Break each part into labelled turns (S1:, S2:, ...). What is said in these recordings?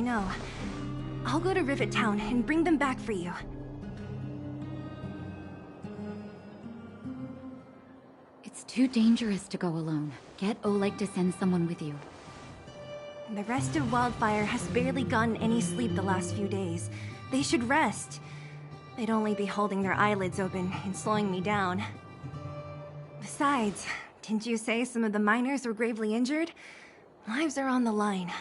S1: I know. I'll go to Rivet Town and bring them back for you.
S2: It's too dangerous to go alone. Get Oleg to send someone with you.
S1: The rest of Wildfire has barely gotten any sleep the last few days. They should rest. They'd only be holding their eyelids open and slowing me down. Besides, didn't you say some of the miners were gravely injured? Lives are on the line.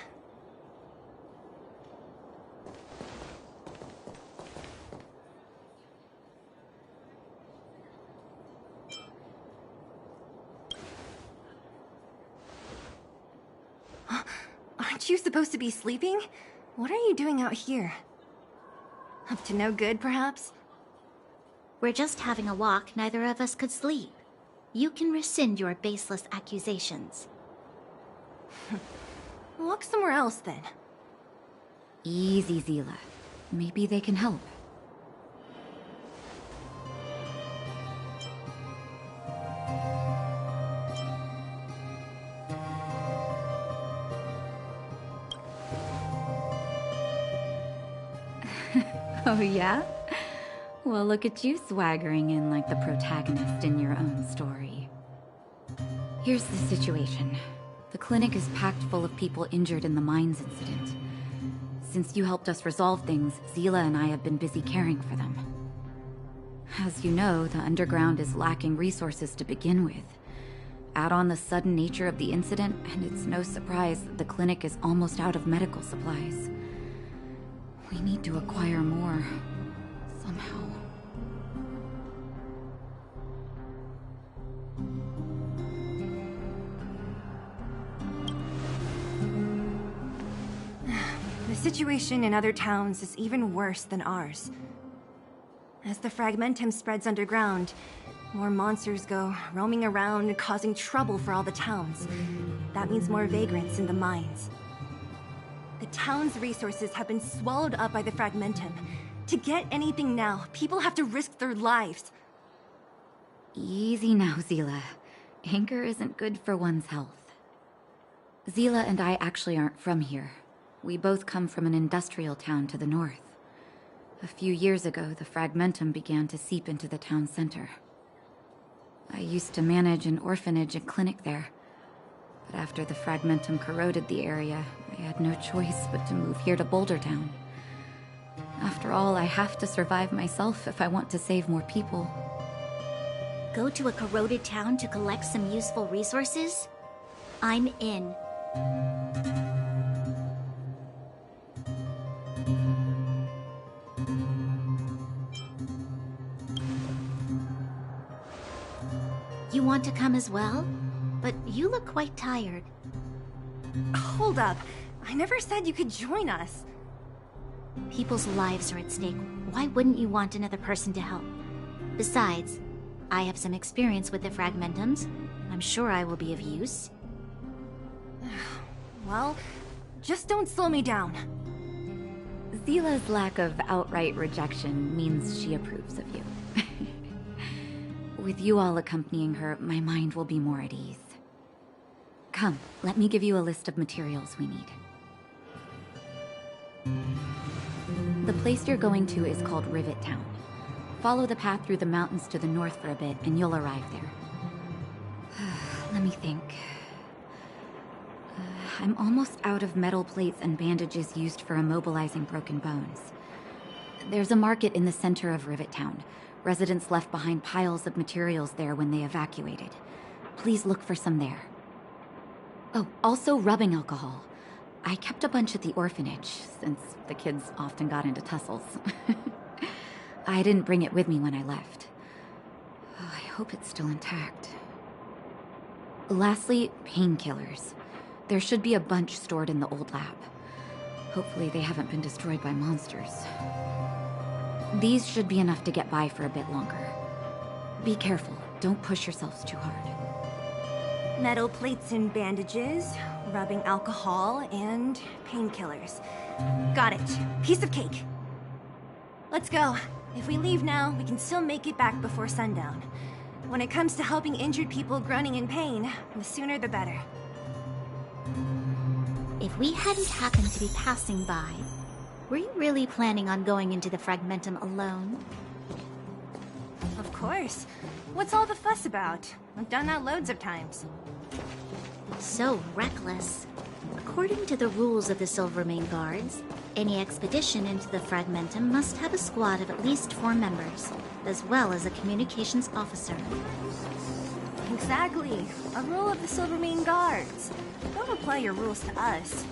S1: Aren't you supposed to be sleeping? What are you doing out here? Up to no good, perhaps?
S3: We're just having a walk. Neither of us could sleep. You can rescind your baseless accusations.
S1: Walk somewhere else, then.
S2: Easy, Zila. Maybe they can help. Oh, yeah? Well, look at you swaggering in like the protagonist in your own story. Here's the situation. The clinic is packed full of people injured in the mines incident. Since you helped us resolve things, Zila and I have been busy caring for them. As you know, the underground is lacking resources to begin with. Add on the sudden nature of the incident, and it's no surprise that the clinic is almost out of medical supplies. We need to acquire more, somehow.
S1: The situation in other towns is even worse than ours. As the fragmentum spreads underground, more monsters go roaming around, causing trouble for all the towns. That means more vagrants in the mines. The town's resources have been swallowed up by the fragmentum. To get anything now, people have to risk their lives.
S2: Easy now, Zila. Anger isn't good for one's health. Zila and I actually aren't from here. We both come from an industrial town to the north. A few years ago, the fragmentum began to seep into the town center. I used to manage an orphanage and clinic there. But after the fragmentum corroded the area, I had no choice but to move here to Boulder Town. After all, I have to survive myself if I want to save more people.
S3: Go to a corroded town to collect some useful resources? I'm in. You want to come as well? But you look quite tired.
S1: Hold up. I never said you could join us.
S3: People's lives are at stake. Why wouldn't you want another person to help? Besides, I have some experience with the fragmentums. I'm sure I will be of use.
S1: Well, just don't slow me down.
S2: Zila's lack of outright rejection means she approves of you. With you all accompanying her, my mind will be more at ease. Come, let me give you a list of materials we need. The place you're going to is called Rivet Town. Follow the path through the mountains to the north for a bit, and you'll arrive there. Let me think. I'm almost out of metal plates and bandages used for immobilizing broken bones. There's a market in the center of Rivet Town. Residents left behind piles of materials there when they evacuated. Please look for some there. Oh, also rubbing alcohol. I kept a bunch at the orphanage, since the kids often got into tussles. I didn't bring it with me when I left. Oh, I hope it's still intact. Lastly, painkillers. There should be a bunch stored in the old lab. Hopefully they haven't been destroyed by monsters. These should be enough to get by for a bit longer. Be careful, don't push yourselves too hard.
S1: Metal plates and bandages, rubbing alcohol, and painkillers. Got it. Piece of cake. Let's go. If we leave now, we can still make it back before sundown. When it comes to helping injured people groaning in pain, the sooner the better.
S3: If we hadn't happened to be passing by, were you really planning on going into the Fragmentum alone?
S1: Of course. What's all the fuss about? I've done that loads of times.
S3: So reckless. According to the rules of the Silvermane Guards, any expedition into the Fragmentum must have a squad of at least 4 members, as well as a communications officer.
S1: Exactly. A rule of the Silvermane Guards. Don't apply your rules to us.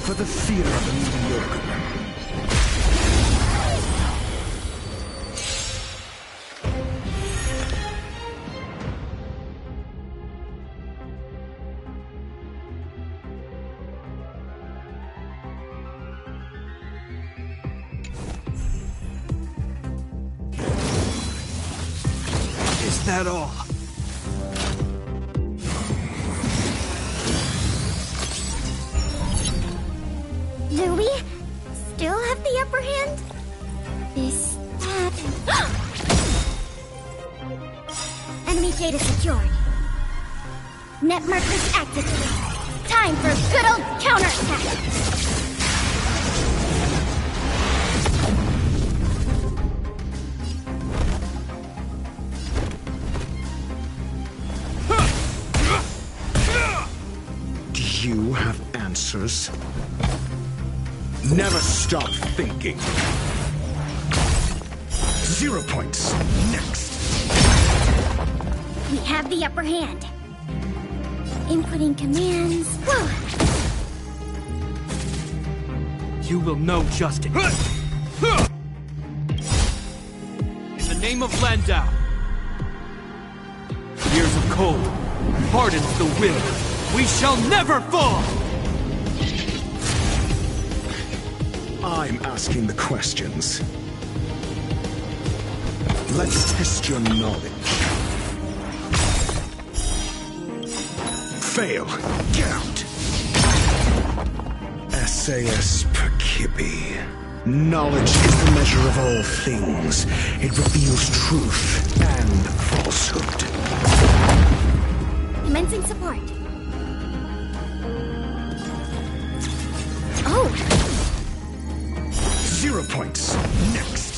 S4: For the fear of the mediocre. Is that all?
S3: Louis? Still have the upper hand? This... Enemy data secured. Net markers activated. Time for a good old counterattack!
S4: Do you have answers? Never stop thinking. 0 points. Next.
S3: We have the upper hand. Inputting commands. Whew.
S5: You will know justice. In the name of Landau. Years of cold hardens the will. We shall never fall!
S4: I'm asking the questions. Let's test your knowledge. Fail. Get out. SAS Perkibi. Knowledge is the measure of all things. It reveals truth and falsehood.
S3: Commencing support. Oh!
S4: 0 points. Next.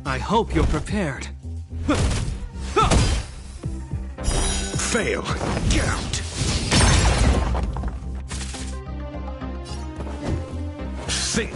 S5: I hope you're prepared.
S4: Fail. Get out. Think.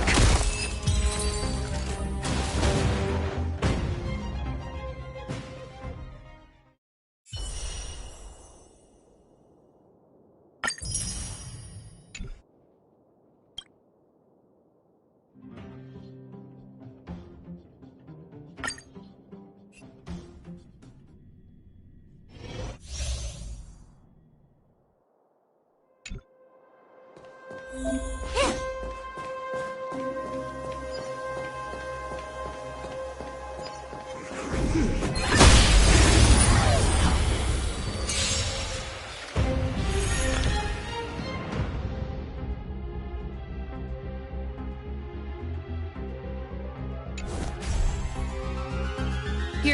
S6: Here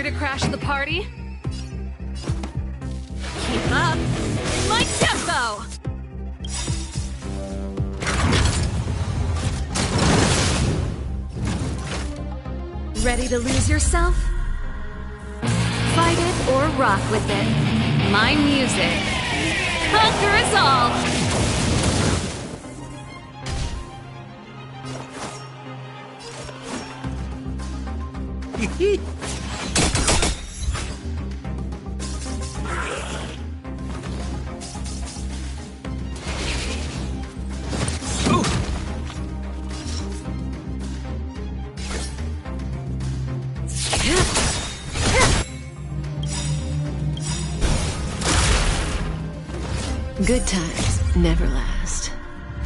S6: to crash the party? Keep up! My tempo! Ready to lose yourself? Fight it or rock with it. My music. Conquer us all!
S7: Good times never last.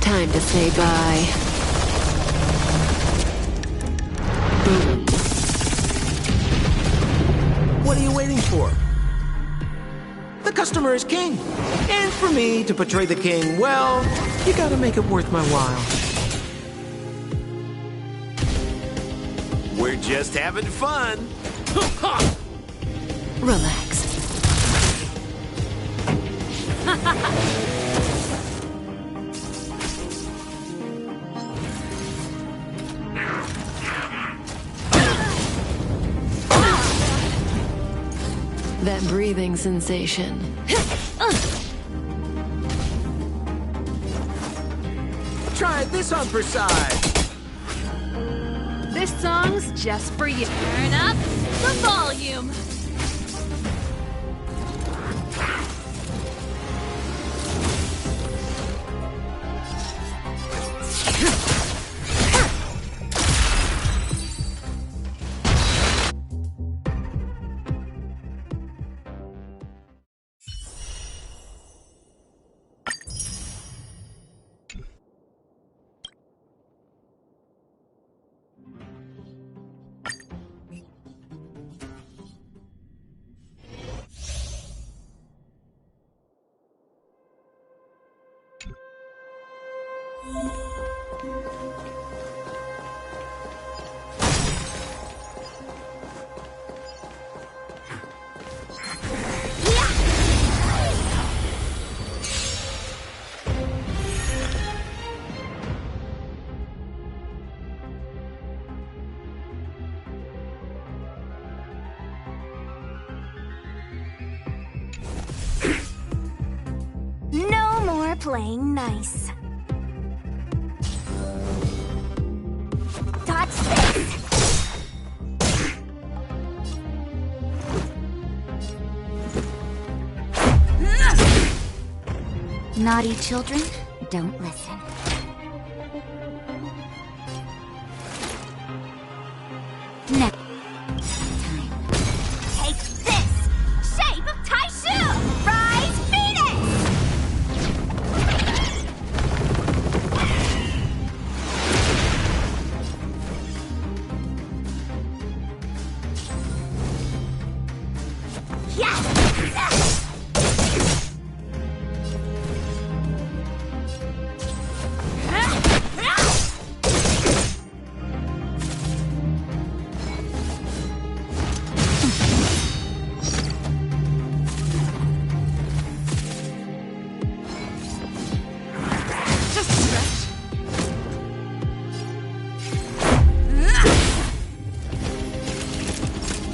S7: Time to say bye. Boom.
S8: What are you waiting for? The customer is king. And for me to portray the king, well, you gotta make it worth my while.
S9: We're just having fun.
S7: Relax. That breathing sensation.
S8: Try this on for size.
S6: This song's just for you. Turn up the volume.
S1: No more playing nice. Touch this!
S3: Naughty children, don't listen. Next time.
S1: Take this! Shape of Taishu! Rise Phoenix! Yes!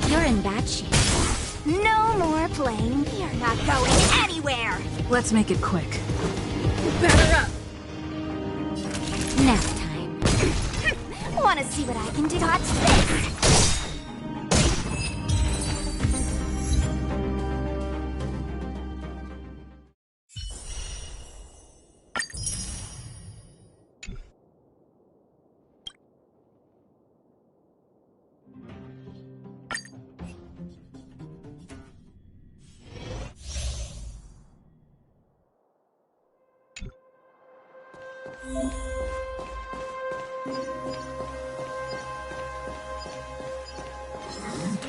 S3: You're in bad shape.
S1: No more playing. You're not going anywhere.
S6: Let's make it quick. Batter up!
S3: Nap time.
S1: Wanna see what I can do? Touch this!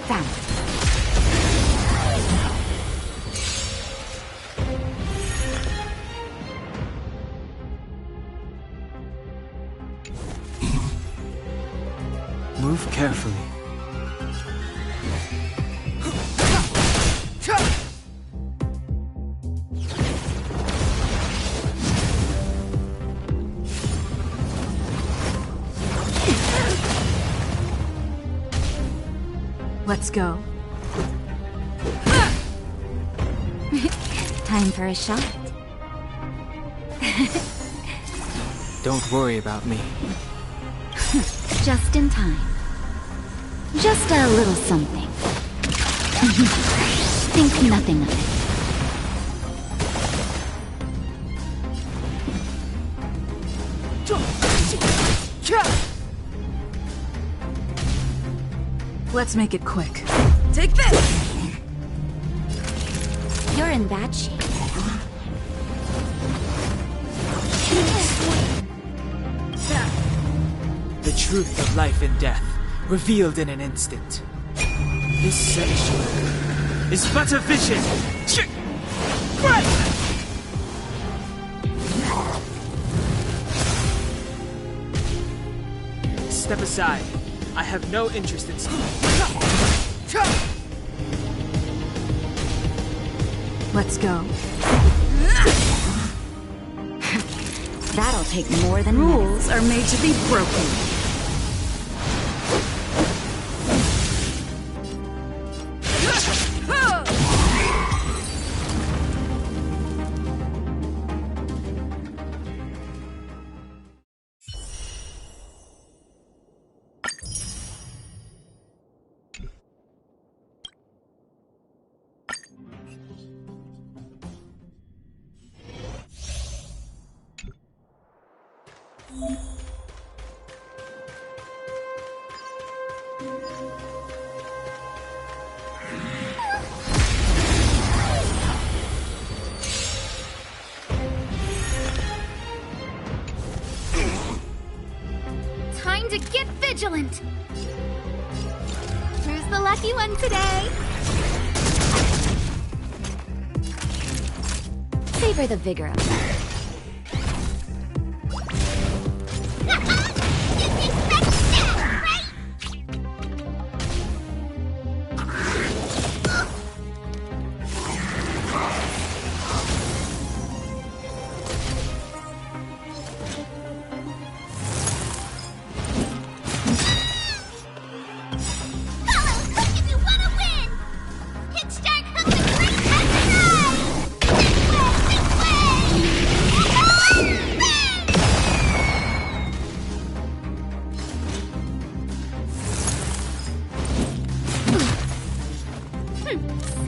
S3: Found it.
S5: carefully.
S6: Let's go.
S2: Time for a shot.
S5: Don't worry about me.
S2: Just in time. Just a little something. Think nothing of it.
S6: Let's make it quick. Take this!
S2: You're in bad shape.
S5: The truth of life and death, revealed in an instant. This sanctuary is but a vision! Step aside. I have no interest in...
S6: Let's go.
S2: That'll take more than
S6: Rules are made to be broken.
S3: Time to get vigilant! Who's the lucky one today?
S2: savor the vigor of it.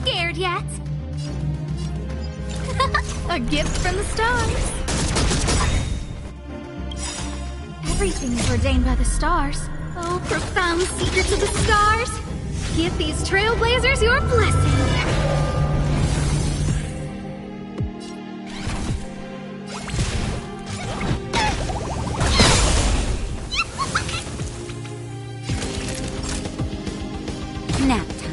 S3: Scared yet? A gift from the stars. Everything is ordained by the stars. Oh, profound secrets of the stars. Give these trailblazers your blessing.
S2: Nap time.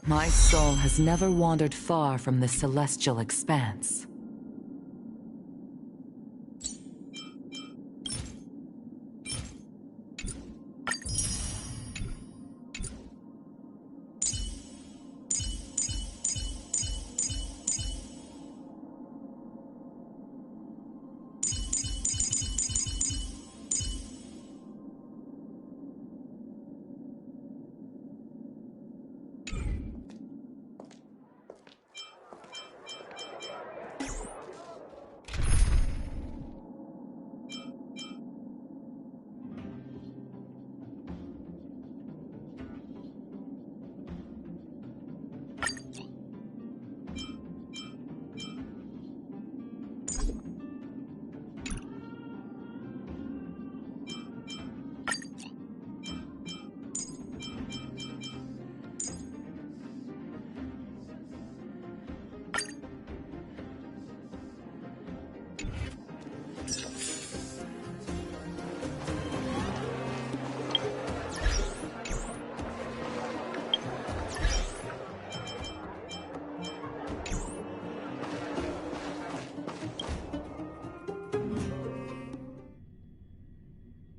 S9: My soul has never wandered far from the celestial expanse.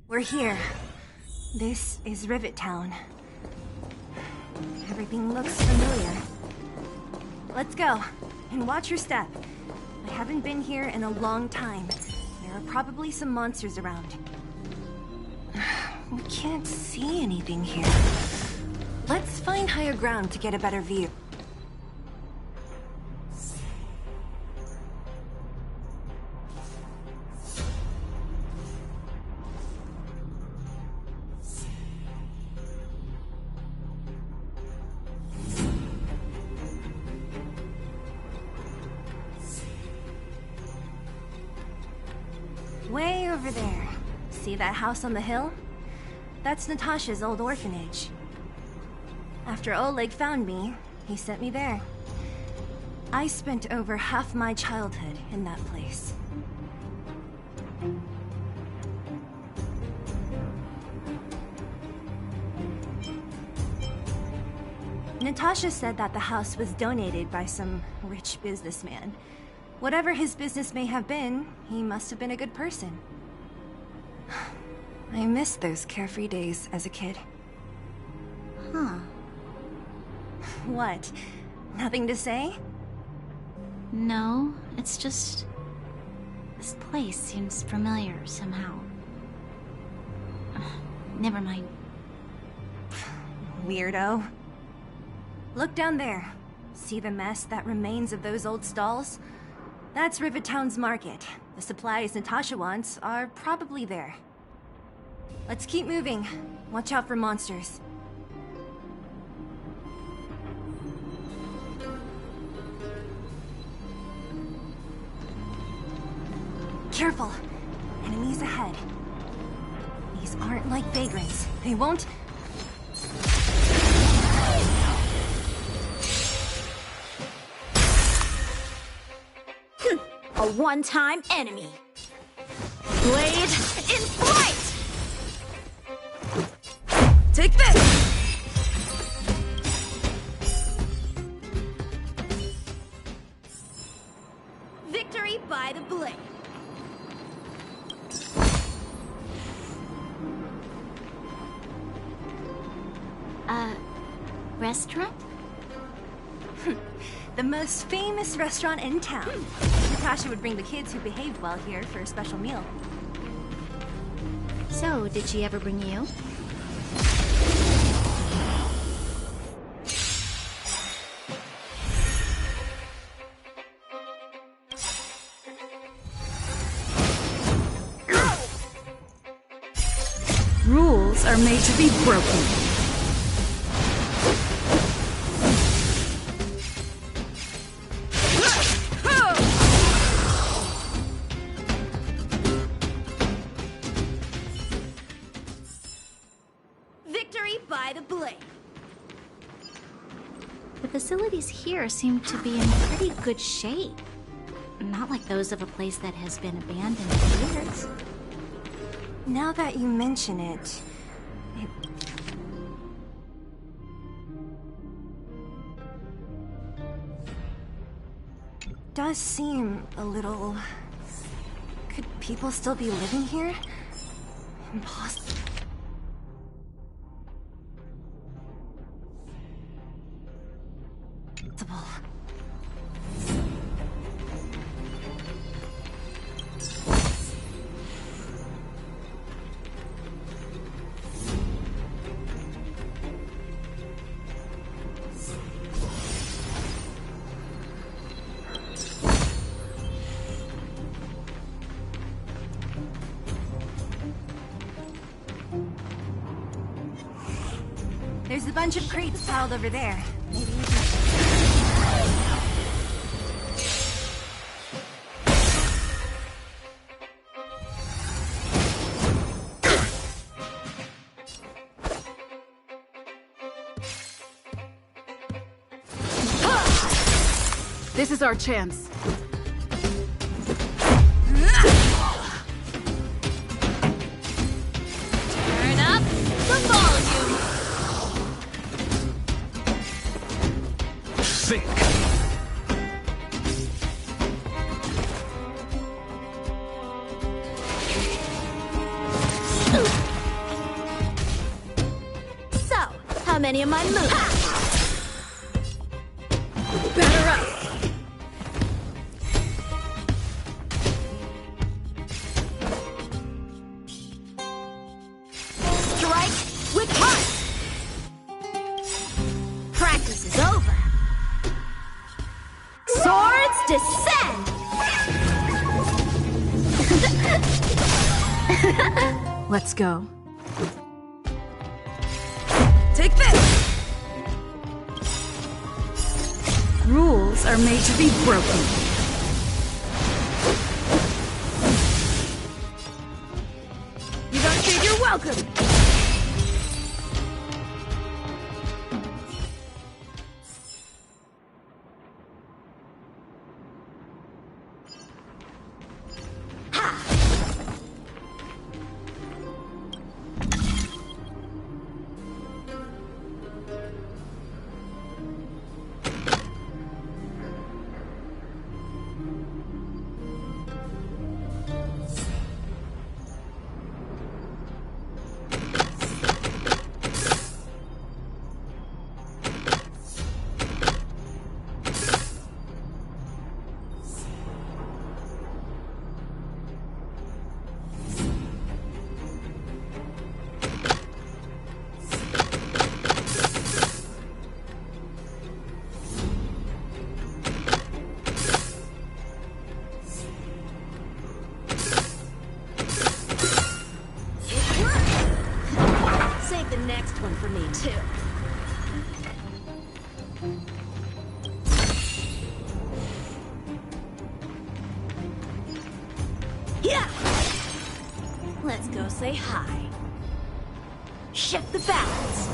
S1: We're here. This is Rivet Town. Everything looks familiar. Let's go, and watch your step. I haven't been here in a long time. There are probably some monsters around. We can't see anything here. Let's find higher ground to get a better view. Way over there. See that house on the hill? That's Natasha's old orphanage. After Oleg found me, he sent me there. I spent over half my childhood in that place. Natasha said that the house was donated by some rich businessman. Whatever his business may have been, he must have been a good person. I miss those carefree days as a kid.
S3: Huh.
S1: What? Nothing to say?
S3: No, it's just... this place seems familiar somehow. Never mind.
S1: Weirdo. Look down there. See the mess that remains of those old stalls? That's Rivet Town's market. The supplies Natasha wants are probably there. Let's keep moving. Watch out for monsters. Careful! Enemies ahead. These aren't like vagrants. They won't...
S6: A one-time enemy. Blade in flight! Take this! Victory by the blade.
S3: Restaurant?
S1: The most famous restaurant in town. Natasha would bring the kids who behaved well here for a special meal.
S3: So, did she ever bring you?
S6: Rules are made to be broken. Victory by the blade.
S3: The facilities here seem to be in pretty good shape. Not like those of a place that has been abandoned for years.
S1: Now that you mention it... does seem a little... Could people still be living here? Impossible. There's a bunch of crates piled over there. Maybe you can...
S6: This is our chance. Turn up the volume.
S4: Think.
S3: So, how many am I moving?
S6: Batter up.
S3: Strike with heart! Practice is over. Swords descend!
S6: Let's go. Take this! Rules are made to be broken. You don't think you're welcome!
S3: Save the next one for me, too. Yeah! Let's go say hi. Shift the balance.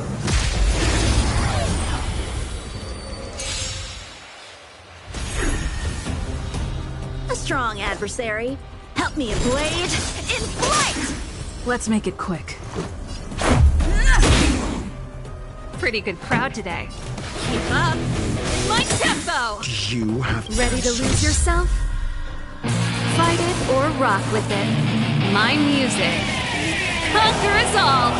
S3: A strong adversary. Help me a blade in flight!
S6: Let's make it quick.
S10: Pretty good crowd today.
S6: Keep up! My tempo!
S4: You have
S6: Ready to lose yourself? Fight it or rock with it.
S10: My music. Conquer us all!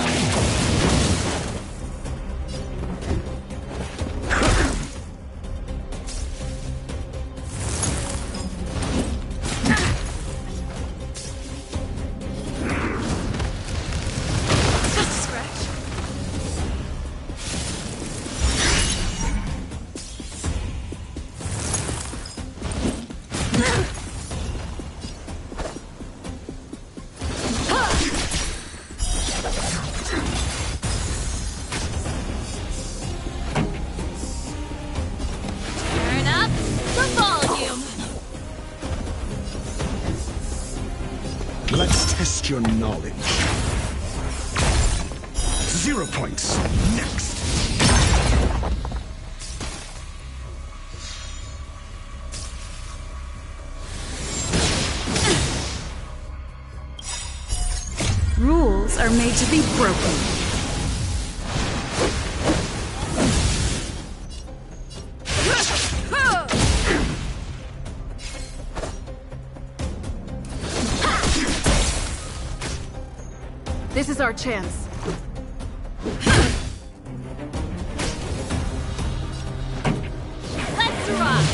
S4: Let's test your knowledge. 0 points. Next.
S6: Rules are made to be broken. This is our chance.
S10: Let's rock!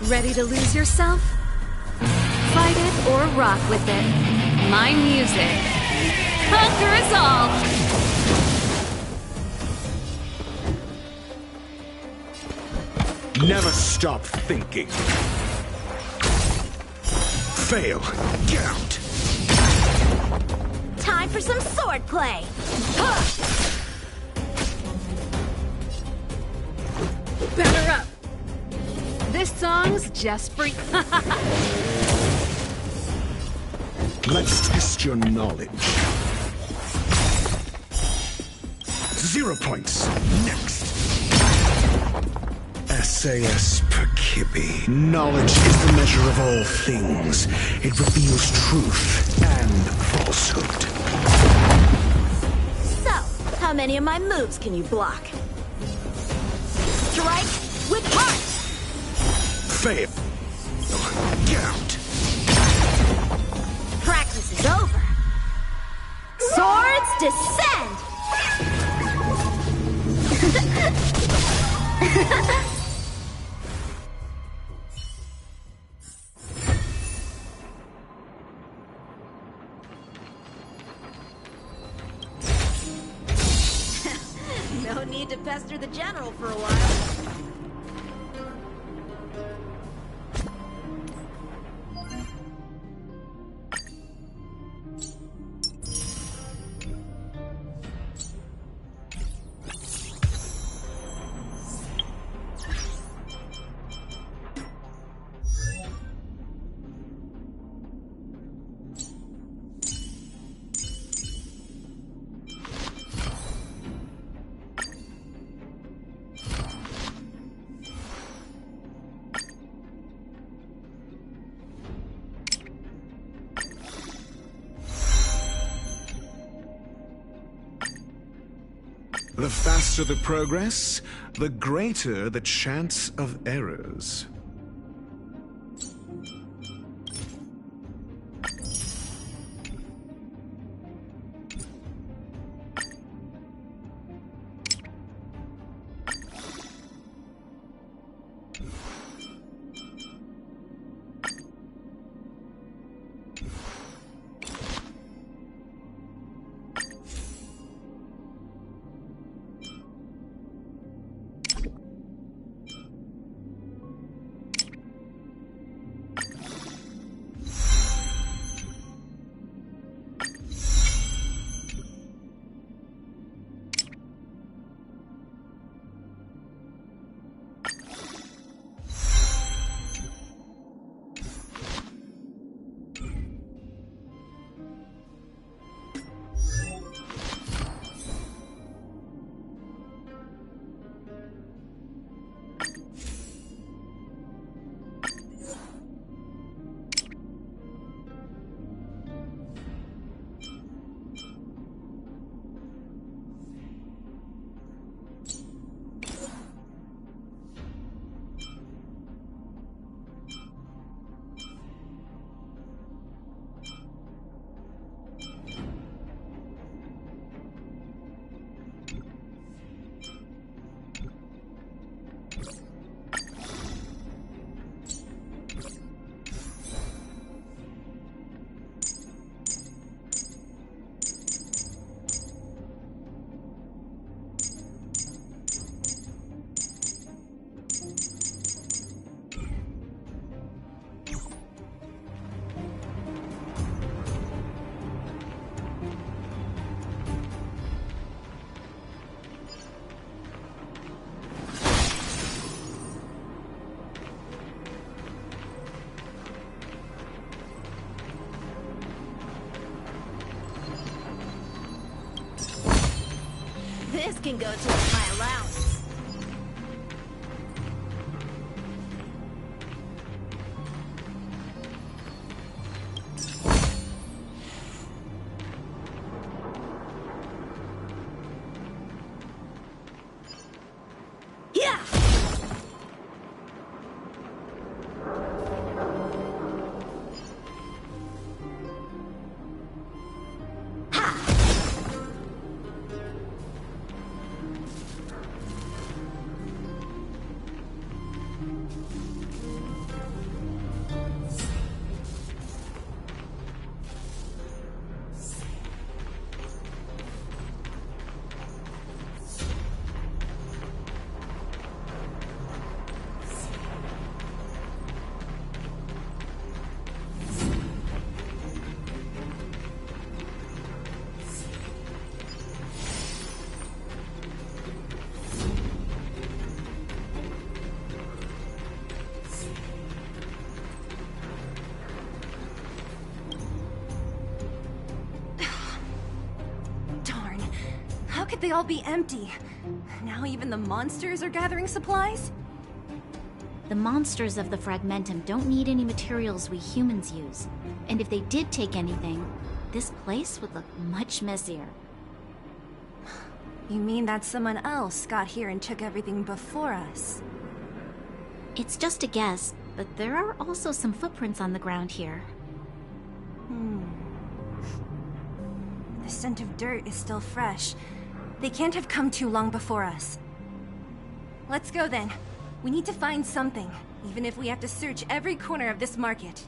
S6: Ready to lose yourself? Fight it or rock with it.
S10: My music. Conquer us all!
S4: Never stop thinking. Fail. Get out.
S3: Time for some swordplay!
S6: Batter up! This song's just for you.
S4: Let's test your knowledge. 0 points. Next. SAS Perkibi. Knowledge is the measure of all things. It reveals truth and falsehood.
S3: So, how many of my moves can you block? Strike with heart!
S4: Fail. Get out.
S3: Practice is over. Swords descend! No need to pester the general for a while.
S4: The faster the progress, the greater the chance of errors. This can go towards my allowance. Yeah!
S1: How could they all be empty? Now even the monsters are gathering supplies?
S3: The monsters of the Fragmentum don't need any materials we humans use. And if they did take anything, this place would look much messier.
S1: You mean that someone else got here and took everything before us?
S3: It's just a guess, but there are also some footprints on the ground here.
S1: The scent of dirt is still fresh. They can't have come too long before us. Let's go then. We need to find something, even if we have to search every corner of this market.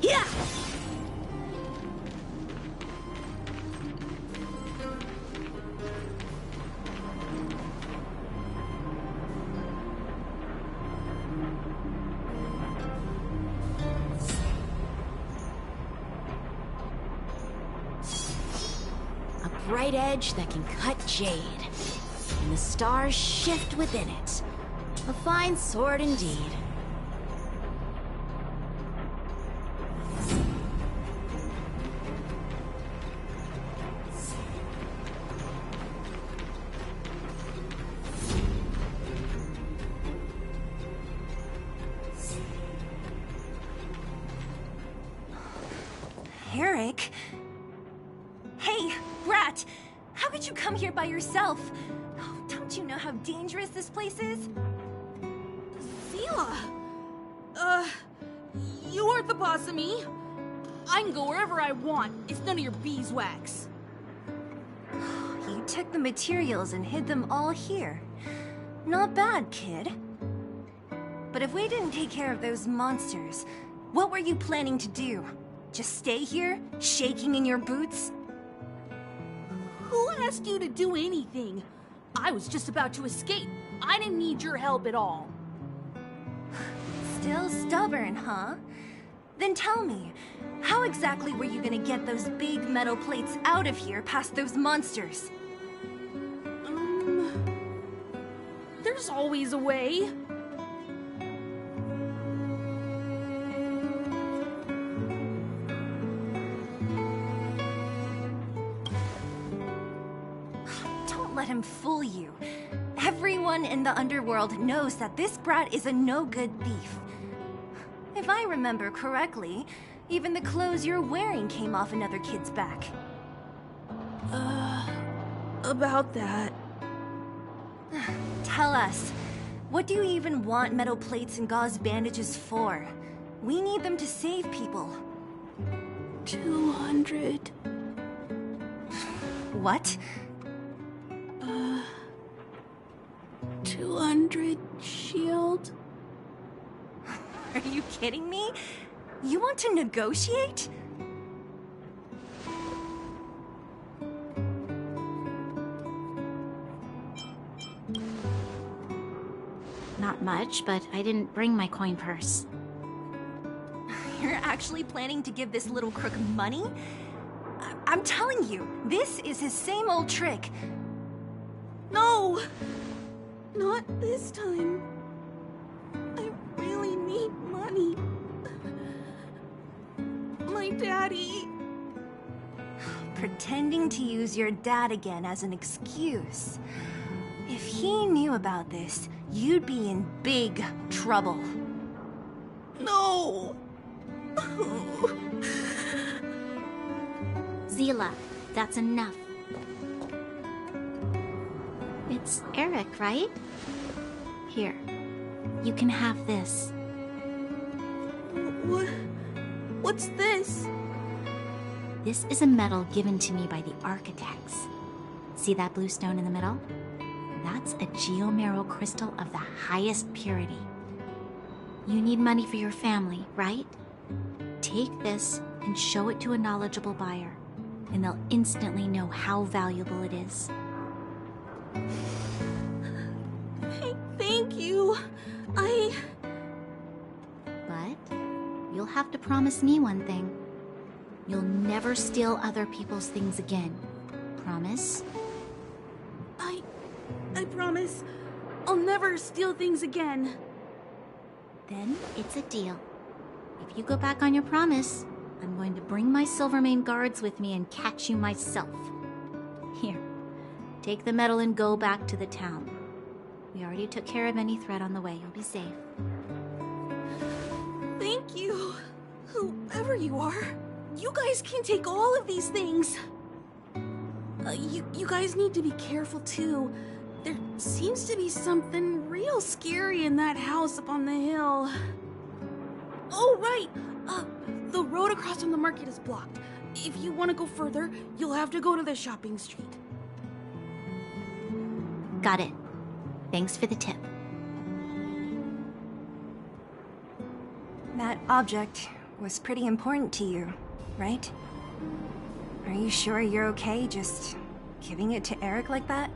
S6: Yeah! Bright edge that can cut jade, and the stars shift within it. A fine sword indeed.
S1: Eric? Hey, Brat! How could you come here by yourself? Oh, don't you know how dangerous this place is?
S6: Zila! You aren't the boss of me. I can go wherever I want. It's none of your beeswax.
S1: You took the materials and hid them all here. Not bad, kid. But if we didn't take care of those monsters, what were you planning to do? Just stay here, shaking in your boots?
S6: Who asked you to do anything? I was just about to escape. I didn't need your help at all.
S1: Still stubborn, huh? Then tell me, how exactly were you gonna get those big metal plates out of here past those monsters?
S6: There's always a way.
S1: Let him fool you. Everyone in the underworld knows that this brat is a no-good thief. If I remember correctly, even the clothes you're wearing came off another kid's back.
S6: About that.
S1: Tell us, what do you even want metal plates and gauze bandages for? We need them to save people.
S6: 200.
S1: What?
S6: 200 shield.
S1: Are you kidding me? You want to negotiate?
S3: Not much, but I didn't bring my coin purse.
S1: You're actually planning to give this little crook money? I'm telling you, this is his same old trick.
S6: No! Not this time. I really need money. My daddy...
S1: Pretending to use your dad again as an excuse. If he knew about this, you'd be in big trouble.
S6: No!
S3: Zila, that's enough. It's Eric, right? Here, you can have this.
S6: What's this?
S3: This is a medal given to me by the architects. See that blue stone in the middle? That's a geomerald crystal of the highest purity. You need money for your family, right? Take this and show it to a knowledgeable buyer, and they'll instantly know how valuable it is.
S6: Thank you.
S3: But you'll have to promise me one thing. You'll never steal other people's things again. Promise?
S6: I promise I'll
S11: never steal things again.
S3: Then it's a deal. If you go back on your promise, I'm going to bring my Silvermane guards with me and catch you myself. Here, take the medal and go back to the town. We already took care of any threat on the way. You'll be safe.
S11: Thank you, whoever you are. You guys can take all of these things. You guys need to be careful too. There seems to be something real scary in that house up on the hill. Oh, right! The road across from the market is blocked. If you want to go further, you'll have to go to the shopping street.
S3: Got it. Thanks for the tip.
S1: That object was pretty important to you, right? Are you sure you're okay just giving it to Eric like that?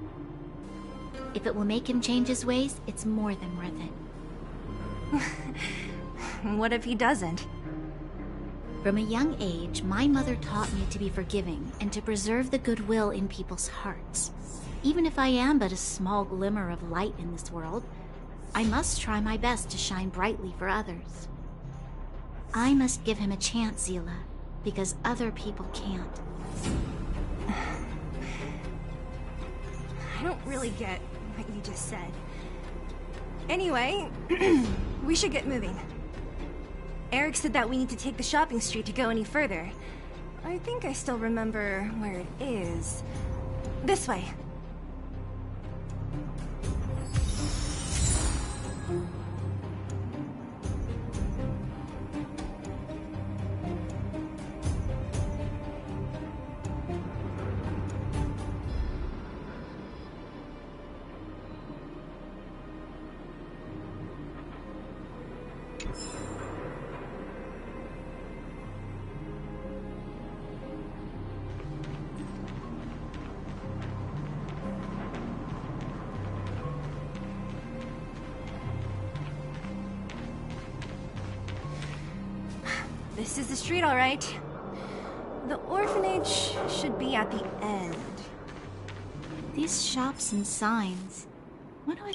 S3: If it will make him change his ways, it's more than worth it.
S1: What if he doesn't?
S3: From a young age, my mother taught me to be forgiving and to preserve the goodwill in people's hearts. Even if I am but a small glimmer of light in this world, I must try my best to shine brightly for others. I must give him a chance, Zila, because other people can't.
S1: I don't really get what you just said. Anyway, we should get moving. Eric said that we need to take the shopping street to go any further. I think I still remember where it is. This way. This is the street, all right. The orphanage should be at the end.
S3: These shops and signs. What do I...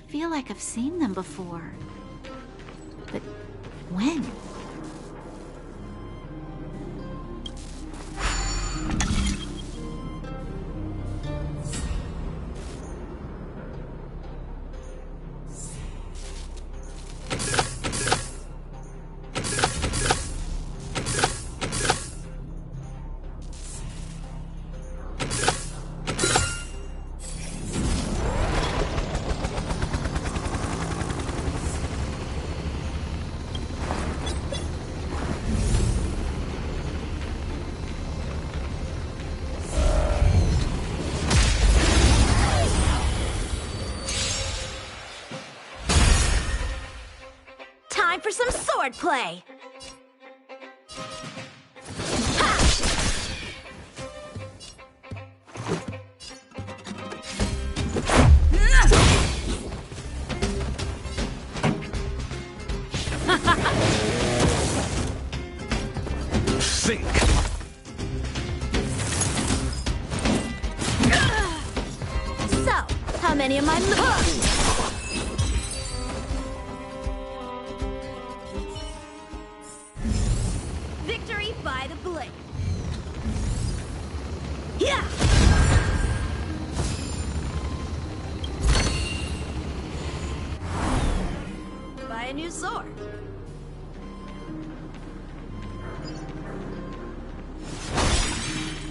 S3: feel like I've seen them before. But when?
S6: For some sword play!
S4: Think!
S6: So, how many am I losing? By the blade. Yeah. Buy a new sword.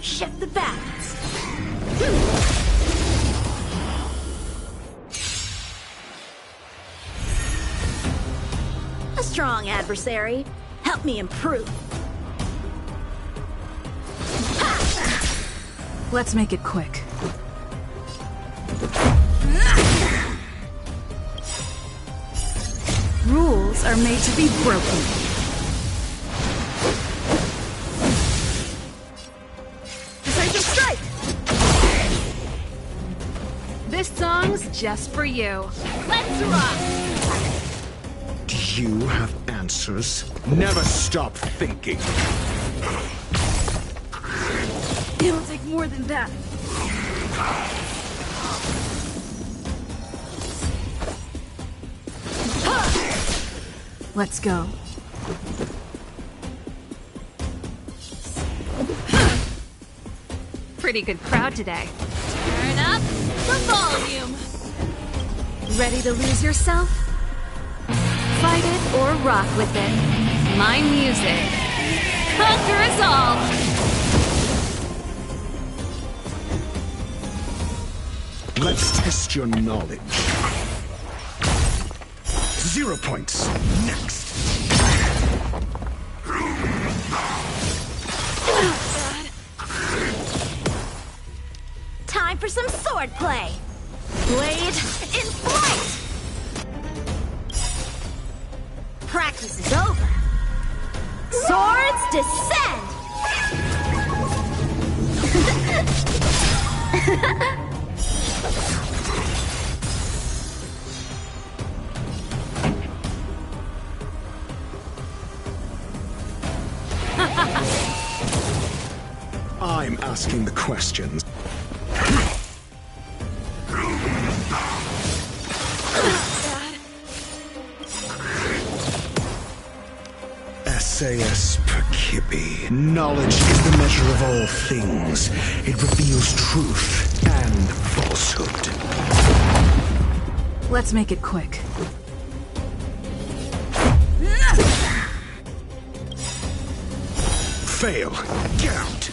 S6: Shift the balance. A strong adversary. Help me improve.
S10: Let's make it quick. Rules are made to be broken. Decisive strike! This song's just for you.
S6: Let's rock!
S4: Do you have answers? Never stop thinking.
S11: It'll take more than that. Let's go.
S6: Pretty good crowd today. Turn up the volume.
S11: Ready to lose yourself?
S6: Fight it or rock with it. My music. Conquer us all.
S4: Let's test your knowledge. 0 points. Next.
S3: Time for some swordplay. Blade in flight. Practice is over. Swords descend.
S4: I'm asking the questions. Essayus Percipi. Knowledge is the measure of all things. It reveals truth and falsehood.
S11: Let's make it quick.
S4: Fail. Get out.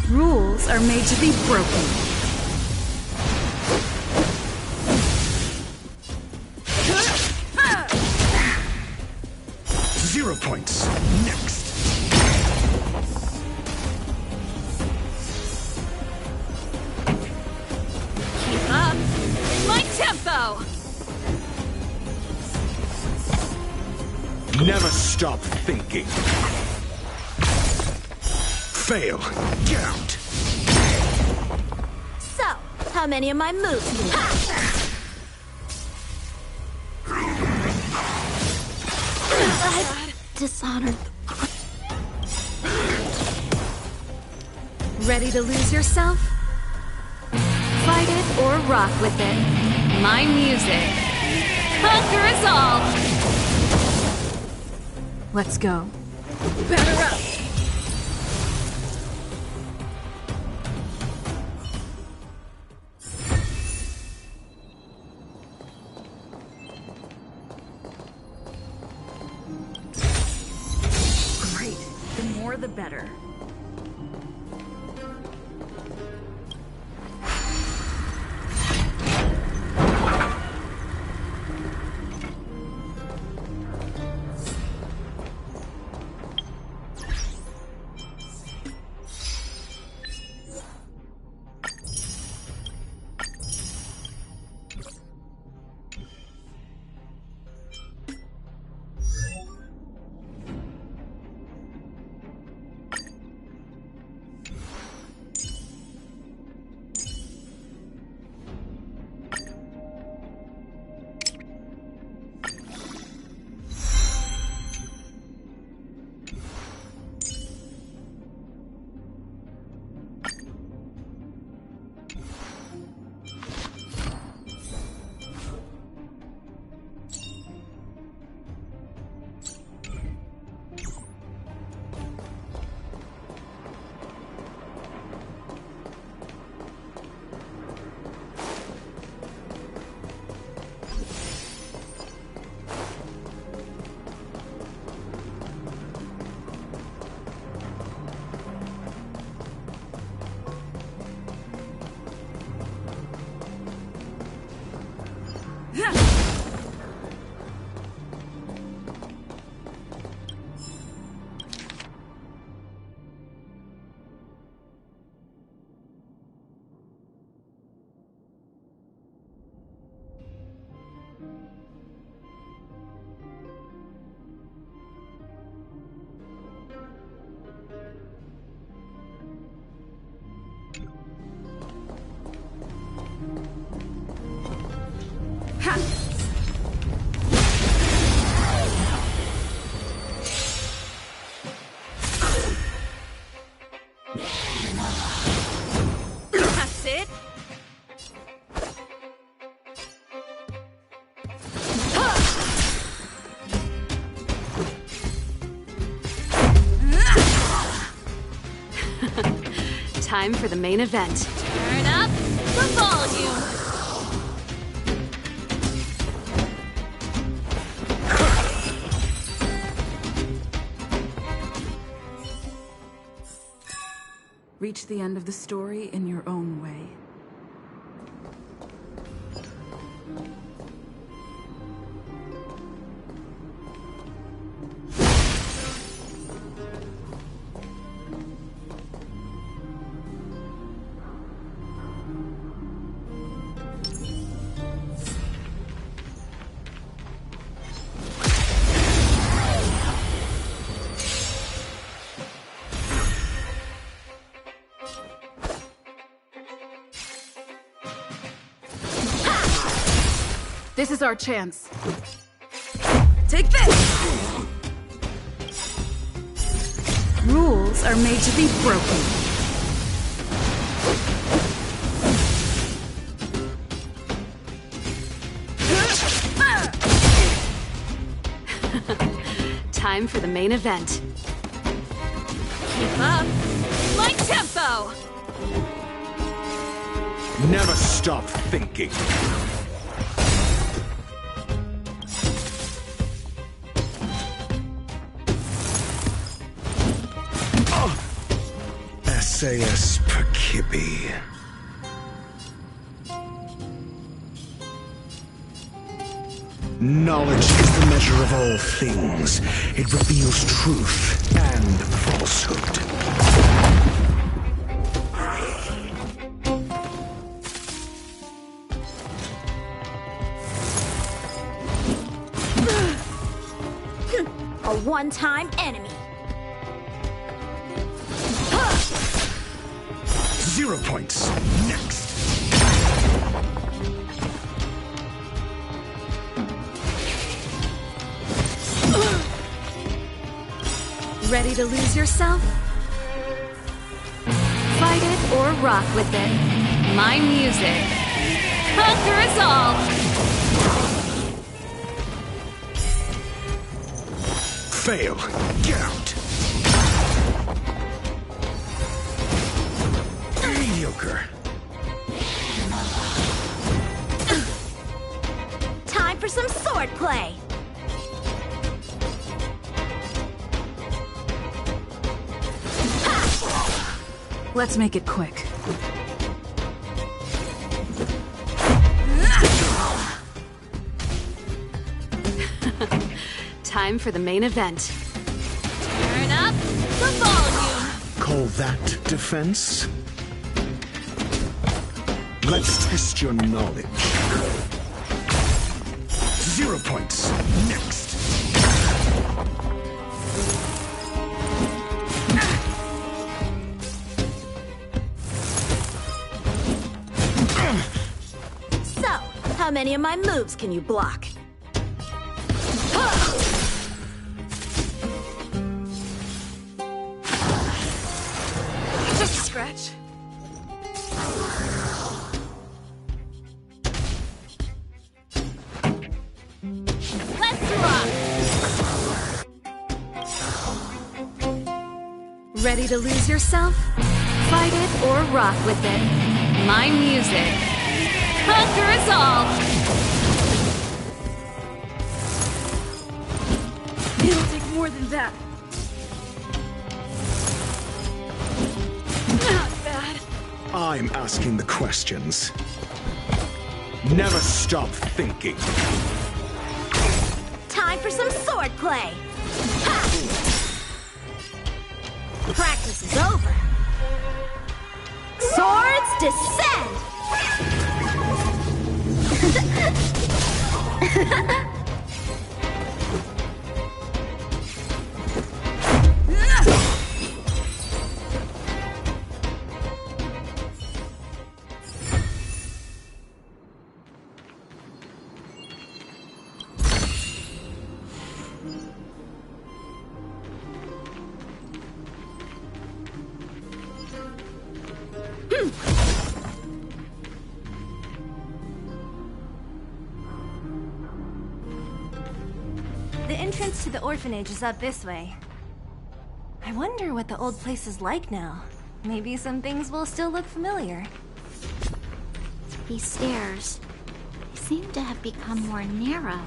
S11: Rules are made to be broken.
S4: Zero points. Next.
S6: Keep up. My tempo.
S4: Never stop thinking. Fail. Get out.
S3: So, how many of my moves do you have? I've dishonored.
S11: Ready to lose yourself?
S6: Fight it or rock with it. My music. Conquer us all.
S11: Let's go.
S6: Batter up.
S11: Great. The more the better.
S6: Time for the main event. Turn up the volume.
S12: Reach the end of the story in your own way. This is our chance. Take this! Rules are made to be broken.
S6: Time for the main event. Keep up my tempo!
S4: Never stop thinking. SAS Perkibi. Knowledge is the measure of all things. It reveals truth and falsehood.
S3: A one-time enemy.
S4: 0 points. Next.
S6: Ready to lose yourself? Fight it or rock with it. My music. Conquer us all!
S4: Fail. Get out. Mediocre.
S3: Time for some swordplay.
S12: Let's make it quick.
S6: Time for the main event. Turn up the volume!
S4: Call that defense? Let's test your knowledge. 0 points. Next.
S3: So, how many of my moves can you block?
S6: Just a scratch. Let's rock! Ready to lose yourself? Fight it or rock with it. My music. Conquer us all!
S11: It'll take more than that. Not bad.
S4: I'm asking the questions. Never stop thinking.
S3: Time for some swordplay. Ha! Practice is over. Swords descend!
S1: The entrance to the orphanage is up this way. I wonder what the old place is like now. maybe some things will still look familiar.
S3: These stairs, they seem to have become more narrow.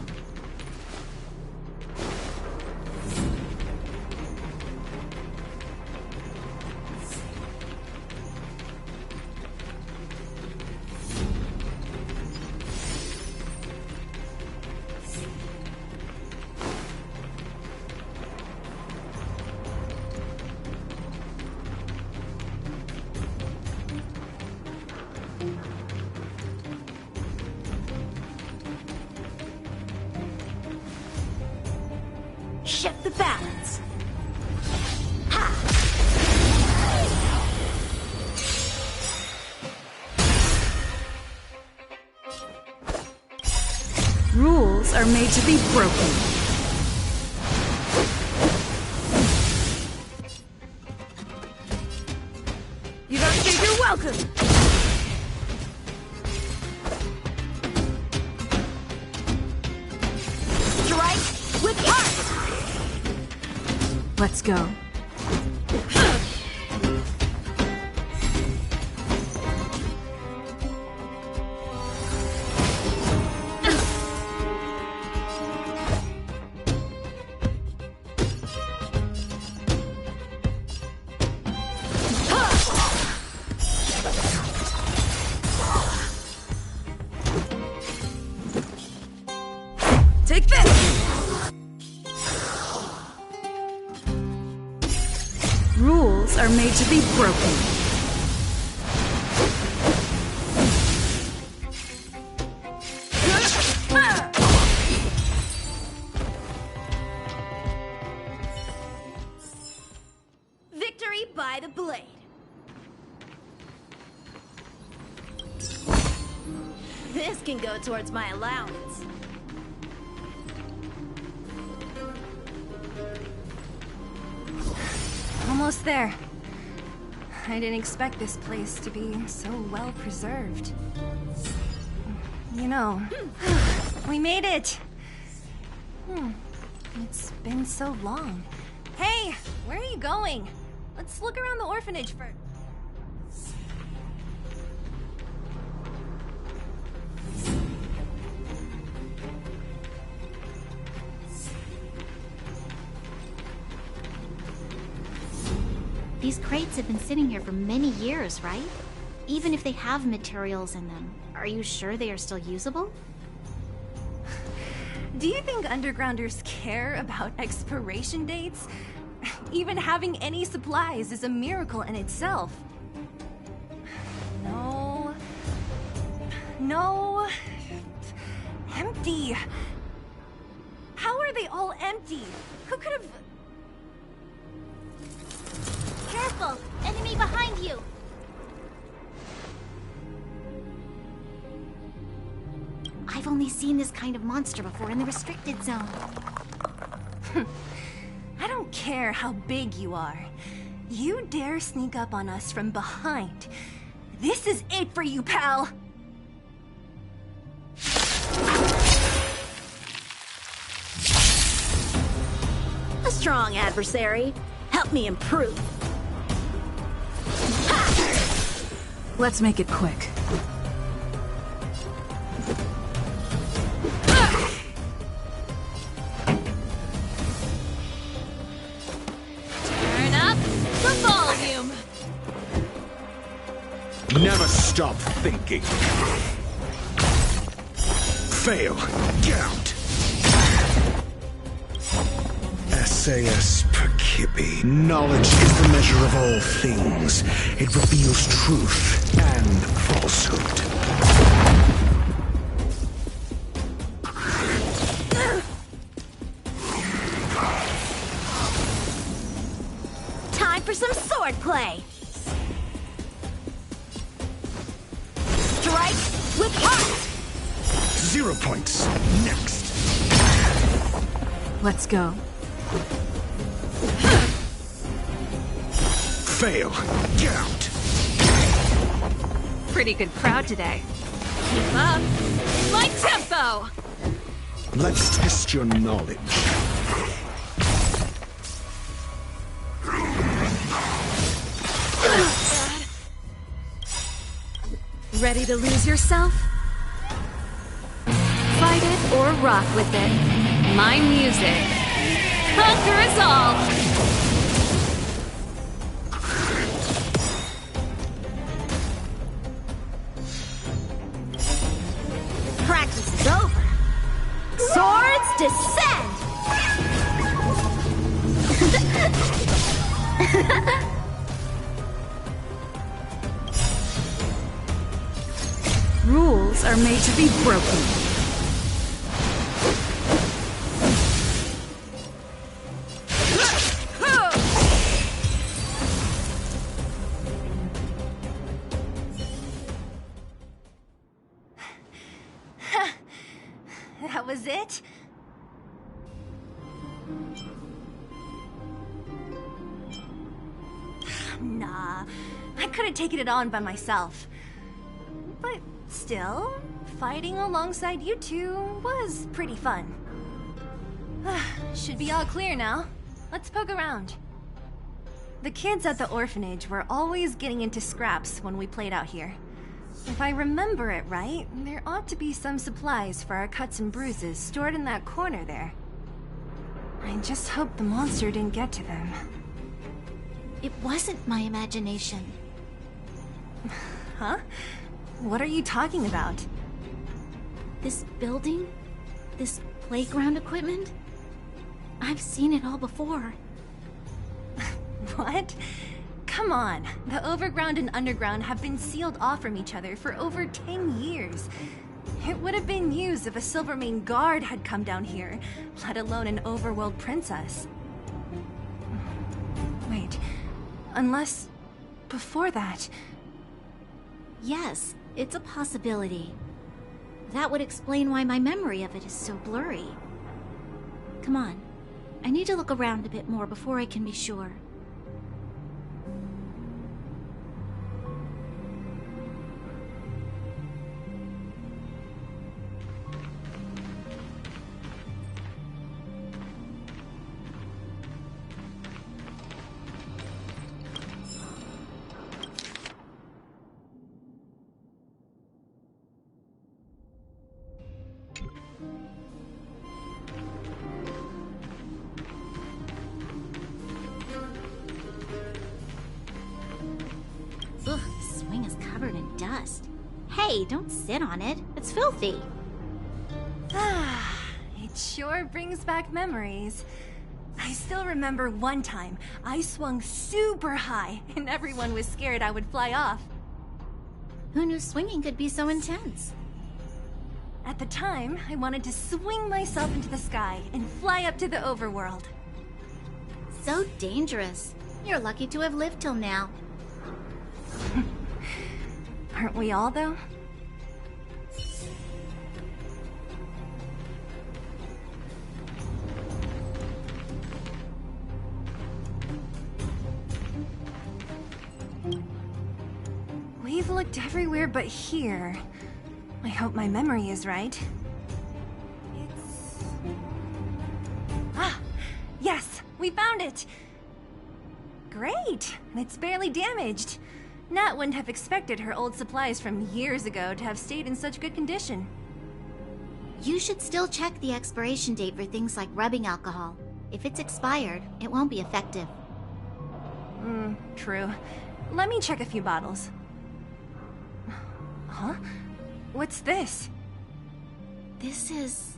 S6: Shift the balance.
S12: Rules are made to be broken.
S6: You don't think you're welcome. Strike with heart.
S12: Let's go.
S6: Take this!
S12: Rules are made to be broken.
S6: Victory by the blade. This can go towards my allowance.
S1: Almost there. I didn't expect this place to be so well preserved. You know, we made it! It's been so long. Hey, where are you going? Let's look around the orphanage first.
S3: These crates have been sitting here for many years, right? Even if they have materials in them, are you sure they are still usable?
S1: Do you think undergrounders care about expiration dates? Even having any supplies is a miracle in itself. No. No. Empty. How are they all empty? Who could have...
S3: Careful! Enemy behind you! I've only seen this kind of monster before in the restricted zone.
S1: I don't care how big you are. You dare sneak up on us from behind. This is it for you, pal!
S6: A strong adversary. Help me improve.
S12: Let's make it quick.
S6: Turn up the volume.
S4: Never stop thinking. Fail. Count. SAS Perkibi. Knowledge is the measure of all things. It reveals truth and falsehood.
S6: Time for some swordplay. Strike with heart.
S4: 0 points. Next.
S12: Let's go.
S4: Fail. Count.
S6: Pretty good crowd today. Keep up. My tempo.
S4: Let's test your knowledge.
S6: Ready to lose yourself? Fight it or rock with it. My music. Conquer us all!
S3: Practice is over. Swords descend!
S12: Rules are made to be broken.
S1: That was it? Nah, I could have taken it on by myself. But still, fighting alongside you two was pretty fun. Should be all clear now. Let's poke around. The kids at the orphanage were always getting into scraps when we played out here. If I remember it right, there ought to be some supplies for our cuts and bruises stored in that corner there. I just hope the monster didn't get to them.
S3: It wasn't my imagination.
S1: Huh? What are you talking about?
S3: This building? This playground equipment? I've seen it all before.
S1: What? Come on. The overground and underground have been sealed off from each other for over 10 years. It would have been news if a Silvermane guard had come down here, let alone an overworld princess. Wait, unless before that...
S3: Yes, it's a possibility. That would explain why my memory of it is so blurry. Come on, I need to look around a bit more before I can be sure. Ugh, the swing is covered in dust. Hey, don't sit on it. It's filthy.
S1: Ah, it sure brings back memories. I still remember one time I swung super high and everyone was scared I would fly off.
S3: Who knew swinging could be so intense?
S1: At the time, I wanted to swing myself into the sky and fly up to the overworld.
S3: So dangerous. You're lucky to have lived till now.
S1: Aren't we all, though? We've looked everywhere but here. I hope my memory is right. It's... Ah! Yes! We found it! Great! And it's barely damaged. Nat wouldn't have expected her old supplies from years ago to have stayed in such good condition.
S3: You should still check the expiration date for things like rubbing alcohol. If it's expired, it won't be effective.
S1: True. Let me check a few bottles. Huh? What's this?
S3: This is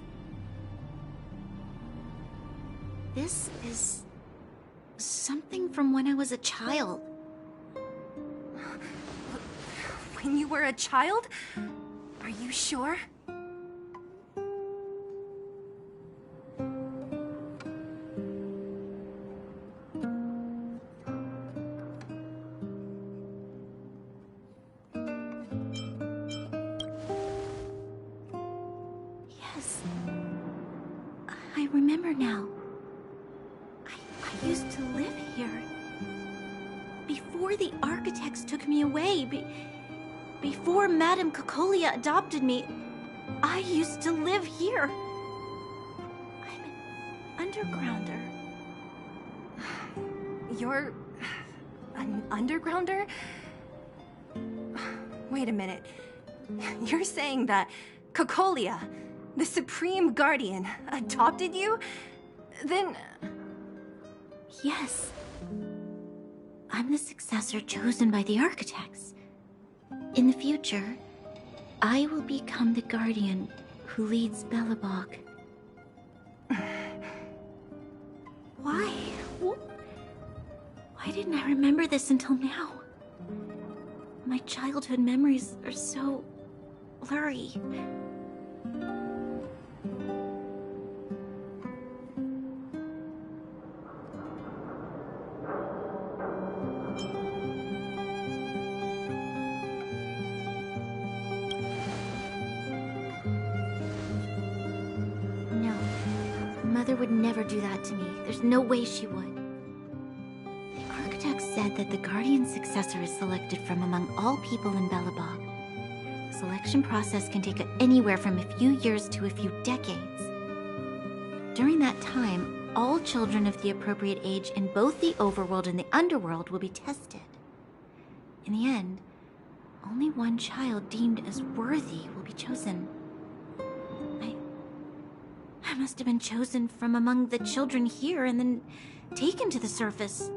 S3: something from when I was a child.
S1: When you were a child? Are you sure?
S3: Yes. I remember now. I used to live here. Before the architects took me away, before Madame Cocolia adopted me, I used to live here. I'm an undergrounder.
S1: You're... an undergrounder? Wait a minute. You're saying that Cocolia, the Supreme Guardian, adopted you? Then...
S3: Yes. I'm the successor chosen by the architects. In the future, I will become the guardian who leads Belobog. Why? Why didn't I remember this until now? My childhood memories are so blurry. No, Mother would never do that to me. There's no way she would. The architects said that the guardian successor is selected from among all people in Belobog. The selection process can take anywhere from a few years to a few decades. During that time, all children of the appropriate age in both the overworld and the underworld will be tested. In the end, only one child deemed as worthy will be chosen. I must have been chosen from among the children here and then taken to the surface.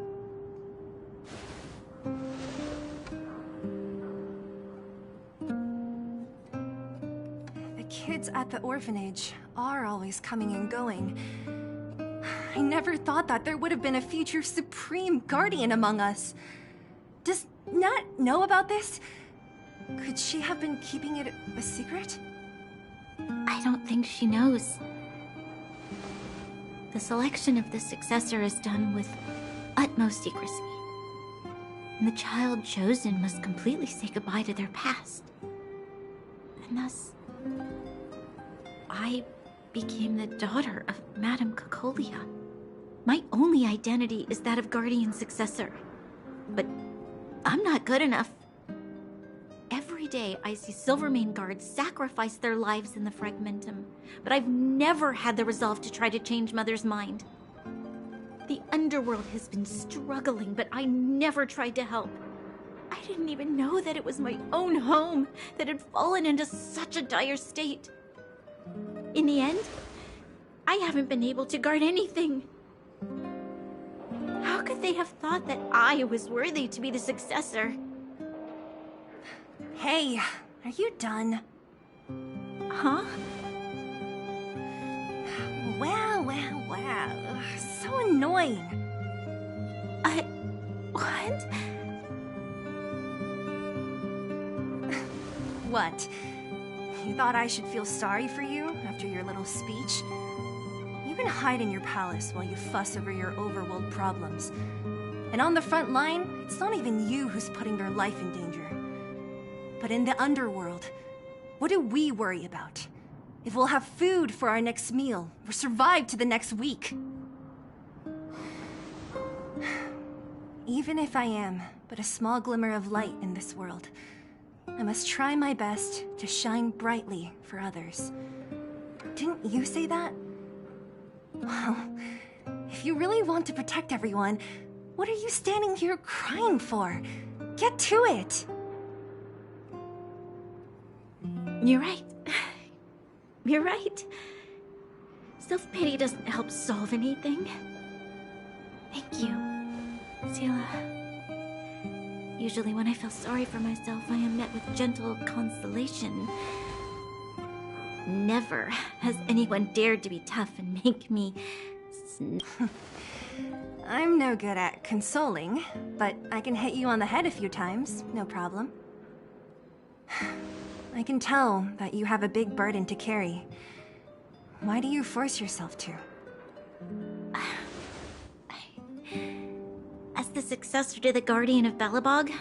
S1: The kids at the orphanage are always coming and going. I never thought that there would have been a future Supreme Guardian among us. Does Nat know about this? Could she have been keeping it a secret?
S3: I don't think she knows. The selection of the successor is done with utmost secrecy. And the child chosen must completely say goodbye to their past. And thus, I became the daughter of Madame Cocolia. My only identity is that of guardian successor. But I'm not good enough. Every day I see Silvermane guards sacrifice their lives in the Fragmentum, but I've never had the resolve to try to change Mother's mind. The underworld has been struggling, but I never tried to help. I didn't even know that it was my own home that had fallen into such a dire state. In the end, I haven't been able to guard anything. How could they have thought that I was worthy to be the successor?
S1: Hey, are you done?
S3: Huh?
S1: Wow. So annoying.
S3: What?
S1: What? You thought I should feel sorry for you after your little speech? You can hide in your palace while you fuss over your overworld problems. And on the front line, it's not even you who's putting your life in danger. But in the underworld, what do we worry about? If we'll have food for our next meal, or survive to the next week. Even if I am but a small glimmer of light in this world, I must try my best to shine brightly for others. Didn't you say that? Well, if you really want to protect everyone, what are you standing here crying for? Get to it!
S3: You're right. You're right. Self-pity doesn't help solve anything. Thank you, Selah. Usually when I feel sorry for myself, I am met with gentle consolation. Never has anyone dared to be tough and make me...
S1: I'm no good at consoling, but I can hit you on the head a few times, no problem. I can tell that you have a big burden to carry. Why do you force yourself to?
S3: As the successor to the Guardian of Belobog,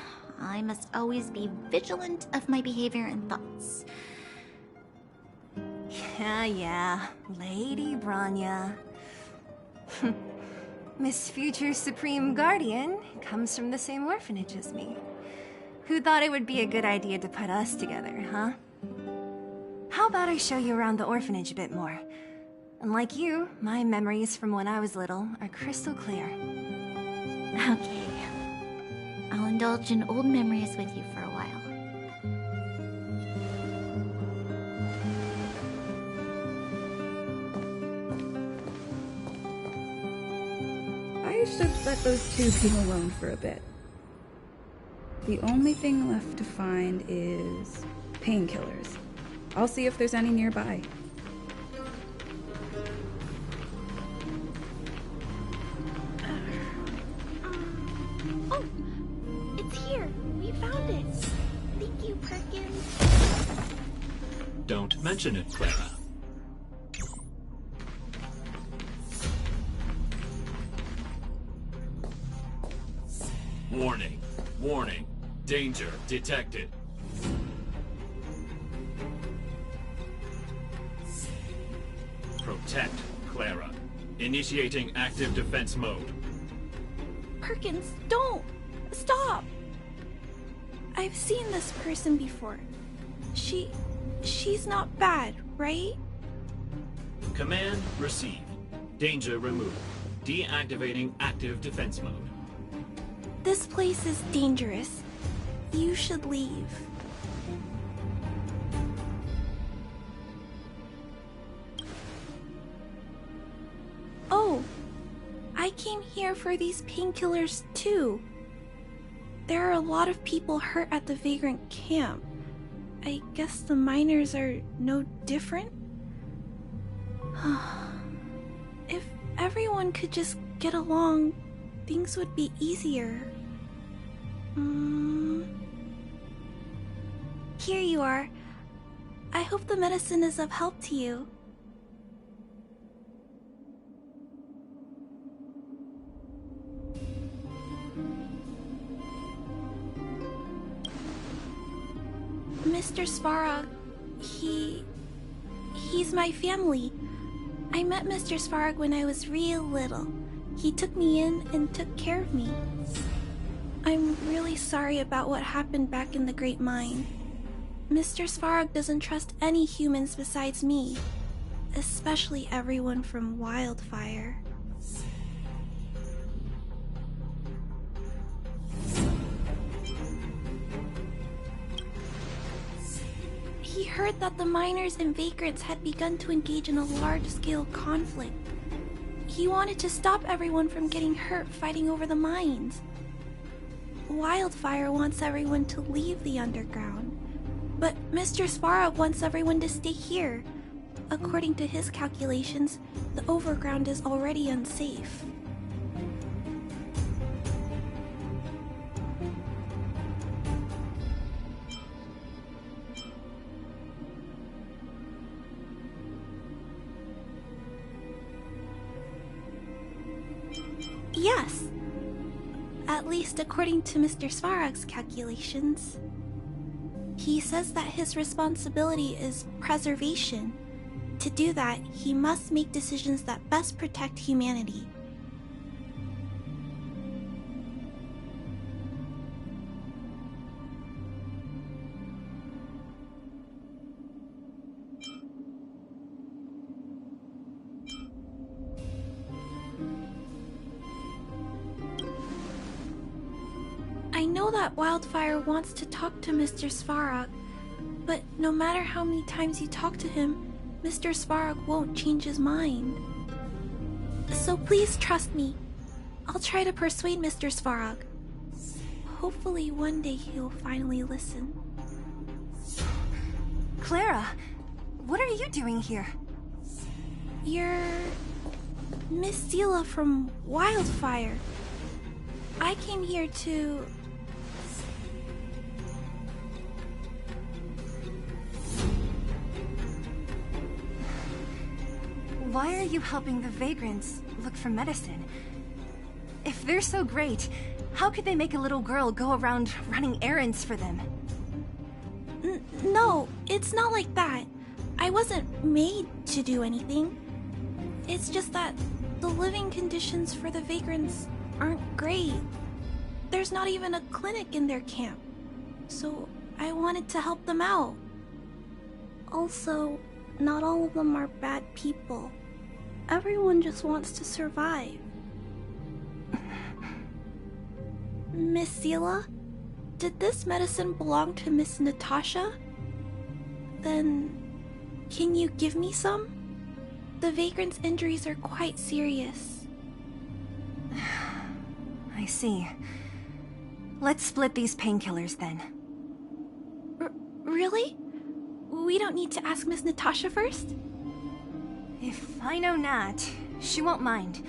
S3: I must always be vigilant of my behavior and thoughts.
S1: Yeah, Lady Bronya. Miss Future Supreme Guardian comes from the same orphanage as me. Who thought it would be a good idea to put us together, huh? How about I show you around the orphanage a bit more? Unlike you, my memories from when I was little are crystal clear.
S3: Okay. I'll indulge in old memories with you for a while.
S13: let those two be alone for a bit. The only thing left to find is painkillers. I'll see if there's any nearby.
S11: Oh, it's here. We found it. Thank you, Perkins.
S14: Don't mention it, Clara. Warning. Warning. Danger detected. Protect Clara. Initiating active defense mode.
S11: Perkins, don't! Stop! I've seen this person before. She's not bad, right?
S14: Command received. Danger removed. Deactivating active defense mode.
S11: This place is dangerous. You should leave. Oh, I came here for these painkillers too. There are a lot of people hurt at the Vagrant camp. I guess the miners are no different? If everyone could just get along, things would be easier. Here you are. I hope the medicine is of help to you. Mr. Svarog, he's my family. I met Mr. Svarog when I was real little. He took me in and took care of me. I'm really sorry about what happened back in the Great Mine. Mr. Svarog doesn't trust any humans besides me, especially everyone from Wildfire. He heard that the miners and vagrants had begun to engage in a large-scale conflict. He wanted to stop everyone from getting hurt fighting over the mines. Wildfire wants everyone to leave the underground, but Mr. Svarog wants everyone to stay here. According to his calculations, the overground is already unsafe. Yes. At least according to Mr. Svarog's calculations. He says that his responsibility is preservation. To do that, he must make decisions that best protect humanity. I know that Wildfire wants to talk to Mr. Svarog, but no matter how many times you talk to him, Mr. Svarog won't change his mind. So please trust me. I'll try to persuade Mr. Svarog. Hopefully one day he'll finally listen.
S1: Clara, what are you doing here?
S11: You're Miss Seela from Wildfire. I came here to...
S1: Why are you helping the vagrants look for medicine? If they're so great, how could they make a little girl go around running errands for them?
S11: No, it's not like that. I wasn't made to do anything. It's just that the living conditions for the vagrants aren't great. There's not even a clinic in their camp. So I wanted to help them out. Also, not all of them are bad people. Everyone just wants to survive. Miss Seela, did this medicine belong to Miss Natasha? Then, can you give me some? The vagrant's injuries are quite serious.
S1: I see. Let's split these painkillers then.
S11: Really? We don't need to ask Miss Natasha first?
S1: If I know Nat, she won't mind.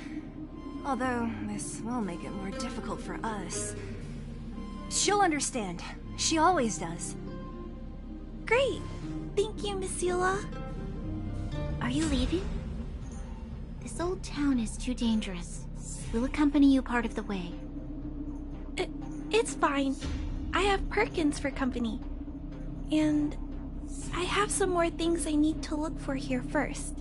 S1: Although, this will make it more difficult for us. She'll understand. She always does.
S11: Great! Thank you, Miss Eula.
S3: Are you leaving? This old town is too dangerous. We'll accompany you part of the way.
S11: It's fine. I have Perkins for company. And I have some more things I need to look for here first.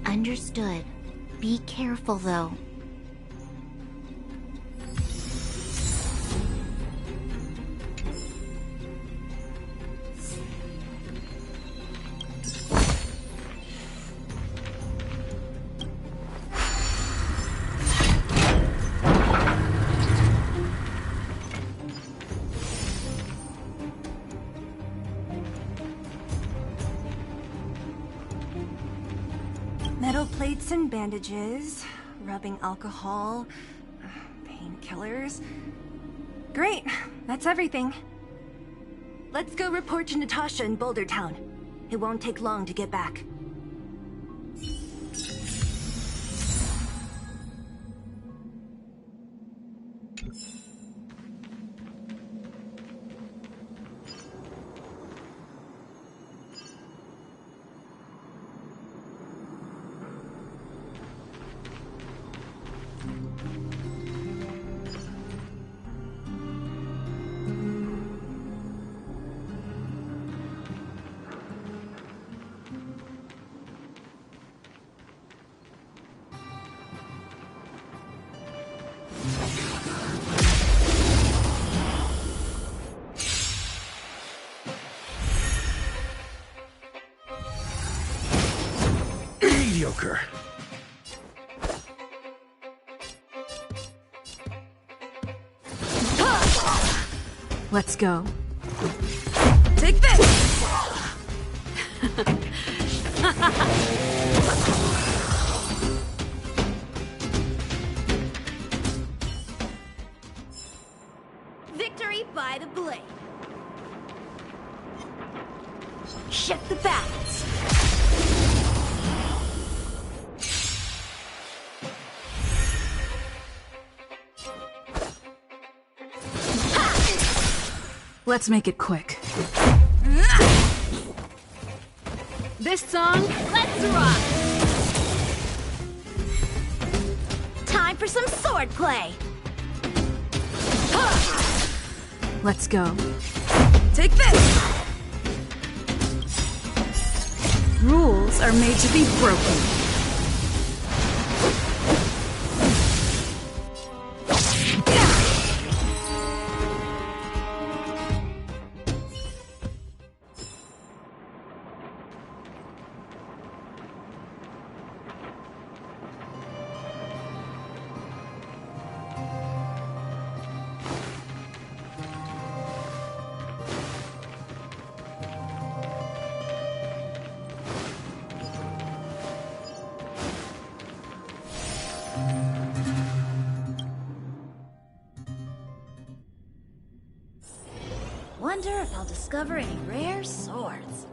S3: Understood. Be careful, though.
S1: Metal plates and bandages, rubbing alcohol, painkillers. Great, that's everything. Let's go report to Natasha in Boulder Town. It won't take long to get back.
S4: Mediocre.
S6: Let's go. Take this!
S10: Victory by the blade. Shift the balance.
S6: Let's make it quick. This song,
S10: Let's rock! Time for some swordplay.
S6: let's go. Take this! Rules are made to be broken.
S10: Wonder if I'll discover any rare swords.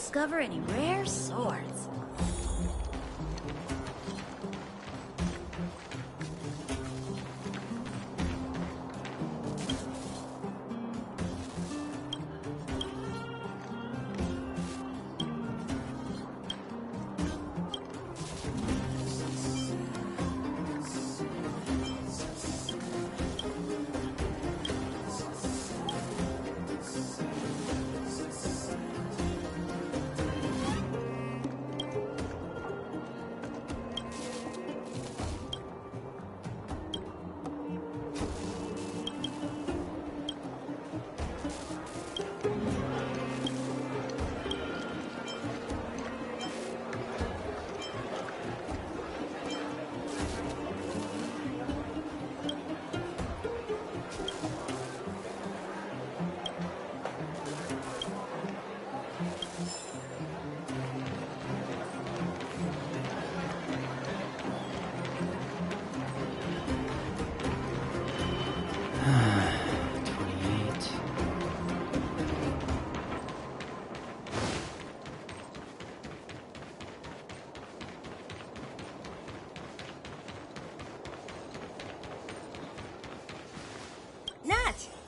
S3: discover any rare swords.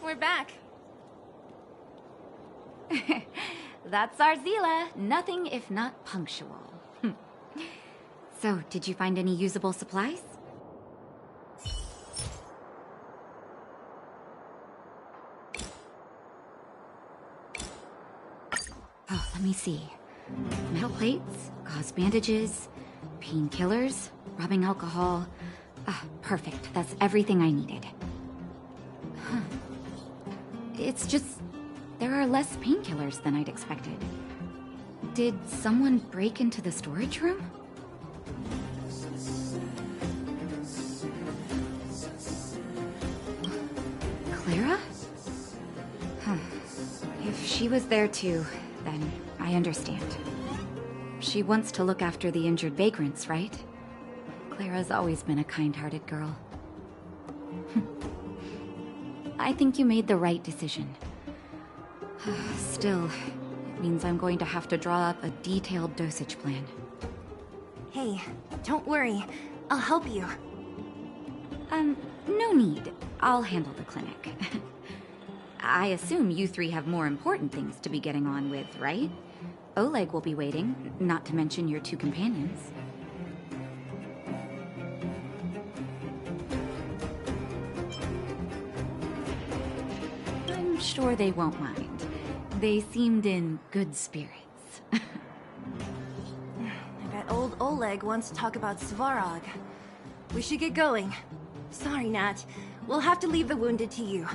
S1: We're back.
S2: That's our Zila. Nothing if not punctual. So, did you find any usable supplies? Oh, let me see. Metal plates, gauze bandages, painkillers, rubbing alcohol. Ah, perfect. That's everything I needed. Huh. It's just, there are less painkillers than I'd expected. Did someone break into the storage room? Clara? Huh. If she was there too, then I understand. She wants to look after the injured vagrants, right? Clara's always been a kind-hearted girl. I think you made the right decision. Still, it means I'm going to have to draw up a detailed dosage plan.
S1: Hey, don't worry. I'll help you.
S2: No need. I'll handle the clinic. I assume you three have more important things to be getting on with, right? Oleg will be waiting, not to mention your two companions. I'm sure they won't mind. They seemed in good spirits.
S1: I bet old Oleg wants to talk about Svarog. We should get going. Sorry, Nat. We'll have to leave the wounded to you.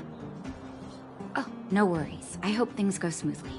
S2: Oh, no worries. I hope things go smoothly.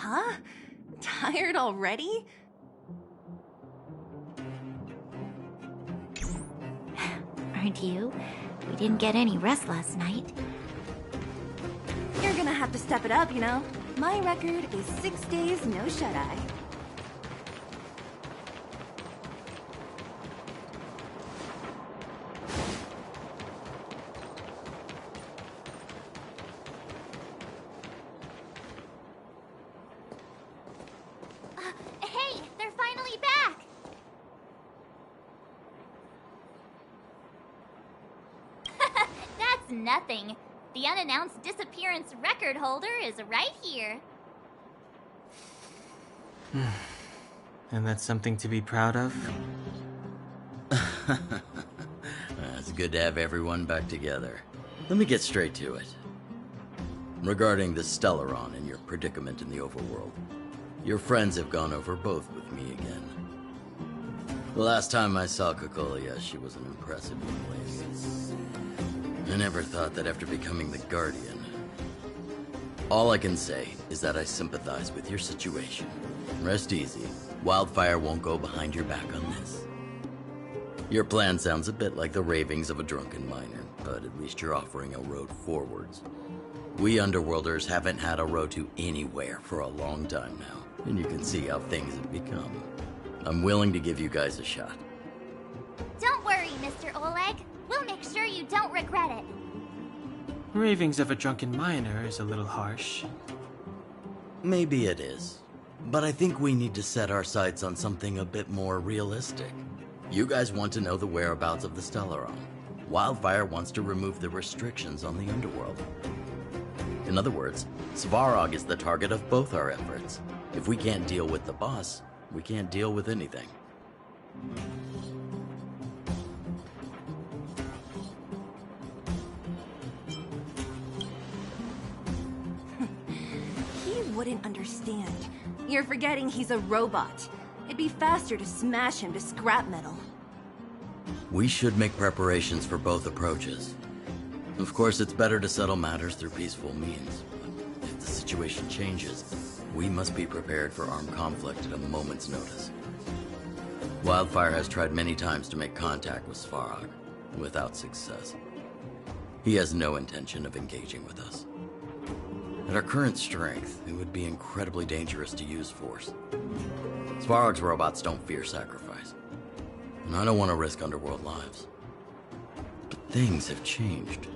S1: Huh? Tired already?
S3: Aren't you? We didn't get any rest last night.
S1: You're gonna have to step it up, you know? My record is 6 days, no shut-eye.
S3: Hey, they're finally back!
S15: That's nothing. The unannounced disappearance record holder is right here.
S5: And that's something to be proud of?
S16: It's good to have everyone back together. Let me get straight to it. Regarding the Stellaron and your predicament in the overworld, your friends have gone over both with me again. The last time I saw Kokolia, she was an impressive young lady. I never thought that after becoming the Guardian. All I can say is that I sympathize with your situation. Rest easy. Wildfire won't go behind your back on this. Your plan sounds a bit like the ravings of a drunken miner, but at least you're offering a road forwards. We Underworlders haven't had a road to anywhere for a long time now, and you can see how things have become. I'm willing to give you guys a shot.
S15: Don't worry, Mr. Oleg. We'll make sure you don't regret it.
S5: Ravings of a drunken miner is a little harsh.
S16: Maybe it is. But I think we need to set our sights on something a bit more realistic. You guys want to know the whereabouts of the Stellaron. Wildfire wants to remove the restrictions on the Underworld. In other words, Svarog is the target of both our efforts. If we can't deal with the boss, we can't deal with anything.
S1: He wouldn't understand. You're forgetting he's a robot. It'd be faster to smash him to scrap metal.
S16: We should make preparations for both approaches. Of course, it's better to settle matters through peaceful means. But if the situation changes, we must be prepared for armed conflict at a moment's notice. Wildfire has tried many times to make contact with Svarog, without success. He has no intention of engaging with us. At our current strength, it would be incredibly dangerous to use force. Svarog's robots don't fear sacrifice, and I don't want to risk Underworld lives. But things have changed.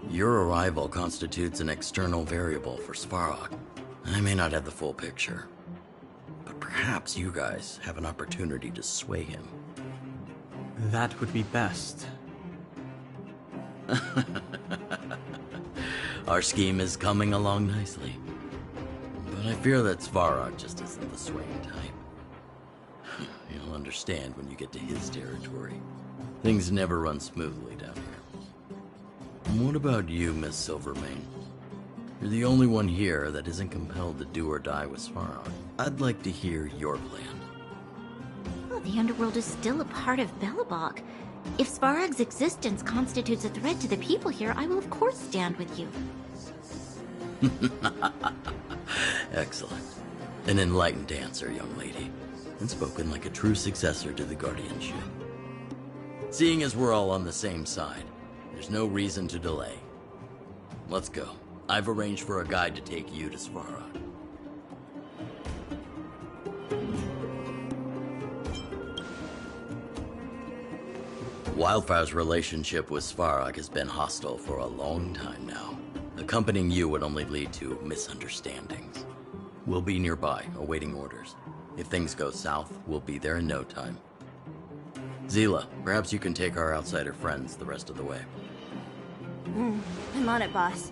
S16: Your arrival constitutes an external variable for Svarog. I may not have the full picture, but perhaps you guys have an opportunity to sway him.
S5: That would be best.
S16: Our scheme is coming along nicely, but I fear that Svarog just isn't the swaying type. You'll understand when you get to his territory. Things never run smoothly down here. And what about you, Miss Silvermane? You're the only one here that isn't compelled to do or die with Svarog. I'd like to hear your plan.
S3: Well, the Underworld is still a part of Belobog. If Svarog's existence constitutes a threat to the people here, I will of course stand with you.
S16: Excellent. An enlightened answer, young lady. And spoken like a true successor to the guardianship. Seeing as we're all on the same side, there's no reason to delay. Let's go. I've arranged for a guide to take you to Svarog. Wildfire's relationship with Svarog has been hostile for a long time now. Accompanying you would only lead to misunderstandings. We'll be nearby, awaiting orders. If things go south, we'll be there in no time. Zila, perhaps you can take our outsider friends the rest of the way.
S1: I'm on it, boss.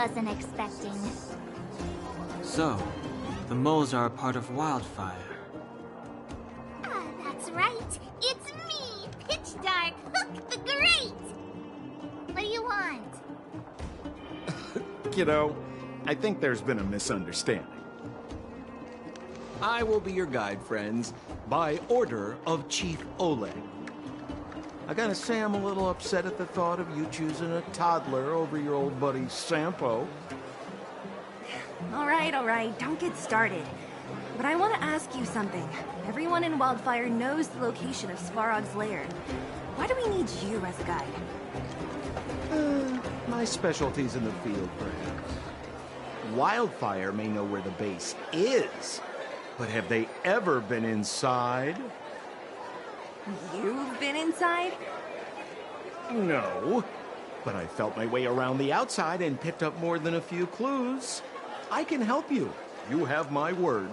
S15: wasn't expecting.
S5: So, the moles are a part of Wildfire.
S15: That's right. It's me, Pitch Dark Hook the Great. What do you want?
S17: Kiddo, I think there's been a misunderstanding. I will be your guide, friends, by order of Chief Oleg. I gotta say I'm a little upset at the thought of you choosing a toddler over your old buddy Sampo.
S1: All right, don't get started. But I want to ask you something. Everyone in Wildfire knows the location of Svarog's lair. Why do we need you as a guide?
S17: My specialty's in the field, perhaps. Wildfire may know where the base is, but have they ever been inside?
S1: You've been inside?
S17: No, but I felt my way around the outside and picked up more than a few clues. I can help you. You have my word.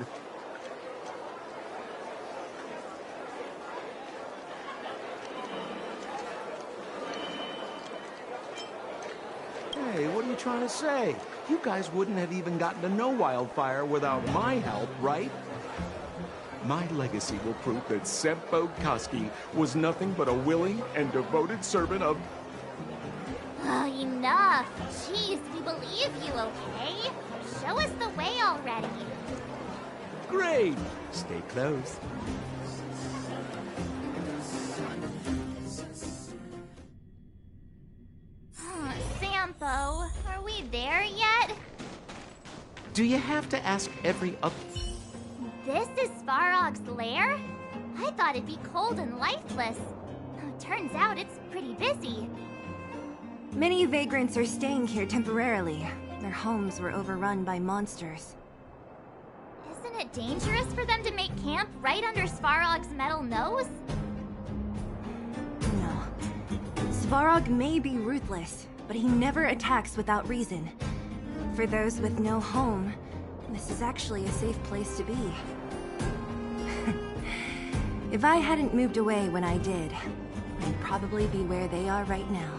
S17: Hey, what are you trying to say? You guys wouldn't have even gotten to know Wildfire without my help, right? My legacy will prove that Sempo Koski was nothing but a willing and devoted servant of...
S15: Oh, enough. Jeez, we believe you, okay? Show us the way already.
S17: Great! Stay close.
S15: Sampo, are we there yet?
S17: Do you have to ask every up...
S15: This is Svarog's lair? I thought it'd be cold and lifeless. Turns out it's pretty busy.
S1: Many vagrants are staying here temporarily. Their homes were overrun by monsters.
S15: Isn't it dangerous for them to make camp right under Svarog's metal nose?
S1: No. Svarog may be ruthless, but he never attacks without reason. For those with no home, this is actually a safe place to be. If I hadn't moved away when I did, I'd probably be where they are right now.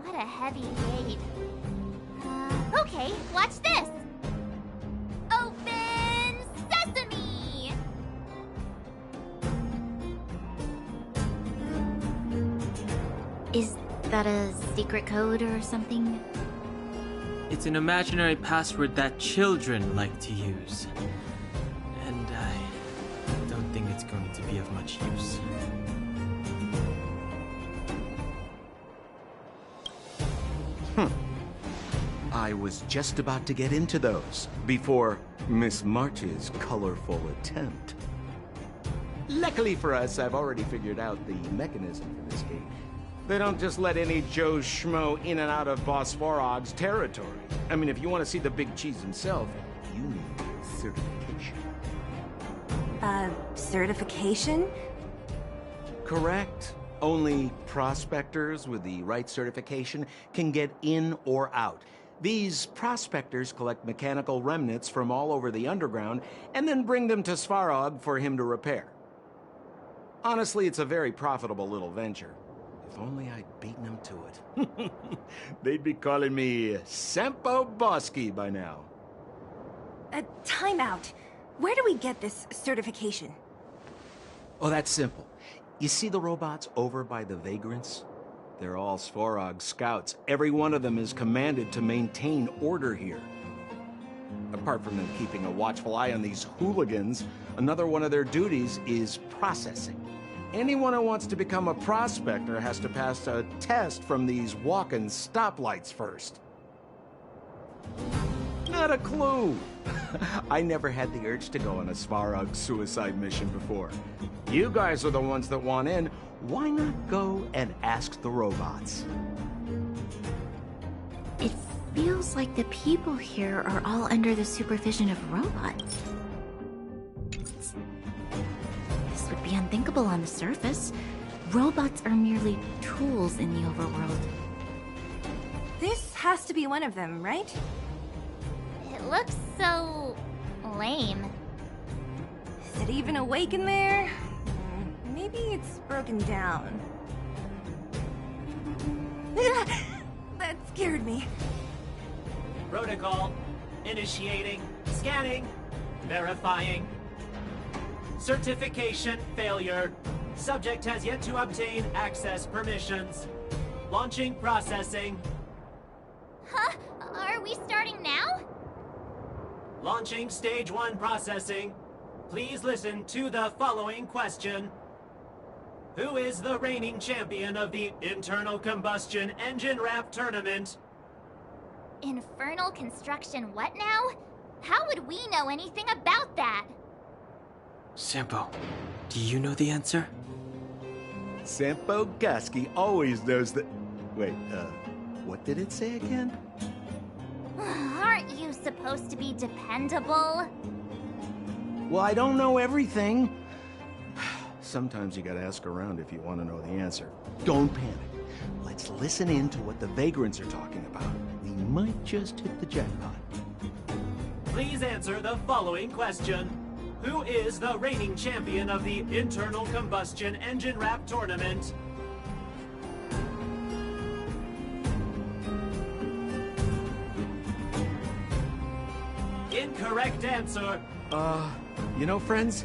S15: What a heavy gate. Okay, watch this! Open sesame!
S3: Is that a secret code or something?
S5: It's an imaginary password that children like to use. And I don't think it's going to be of much use.
S17: I was just about to get into those before Miss March's colorful attempt. Luckily for us, I've already figured out the mechanism for this gate. They don't just let any Joe Schmo in and out of Boss Svarog's territory. I mean, if you want to see the big cheese himself, you need certification.
S1: Certification?
S17: Correct. Only prospectors with the right certification can get in or out. These prospectors collect mechanical remnants from all over the underground and then bring them to Svarog for him to repair. Honestly, it's a very profitable little venture. If only I'd beaten them to it. They'd be calling me Sempo Bosky by now.
S1: Time out. Where do we get this certification?
S17: Oh, that's simple. You see the robots over by the Vagrants? They're all Svarog scouts. Every one of them is commanded to maintain order here. Apart from them keeping a watchful eye on these hooligans, another one of their duties is processing. Anyone who wants to become a prospector has to pass a test from these walking stoplights first. Not a clue. I never had the urge to go on a Svarog suicide mission before. You guys are the ones that want in. Why not go and ask the robots?
S3: It feels like the people here are all under the supervision of robots. This would be unthinkable on the surface. Robots are merely tools in the overworld.
S1: This has to be one of them, right?
S15: It looks so lame.
S1: Is it even awake in there? Maybe it's broken down. That scared me.
S18: Protocol. Initiating. Scanning. Verifying. Certification failure. Subject has yet to obtain access permissions. Launching processing.
S15: Huh? Are we starting now?
S18: Launching stage 1 processing. Please listen to the following question. Who is the reigning champion of the Internal Combustion Engine Wrap Tournament?
S15: Infernal construction what now? How would we know anything about that?
S5: Sampo, do you know the answer?
S17: Sempo Bosky always knows the... Wait, what did it say again?
S15: Aren't you supposed to be dependable?
S17: Well, I don't know everything. Sometimes you gotta ask around if you want to know the answer. Don't panic. Let's listen in to what the Vagrants are talking about. We might just hit the jackpot.
S18: Please answer the following question. Who is the reigning champion of the Internal Combustion Engine Wrap Tournament? Incorrect answer.
S17: You know, friends,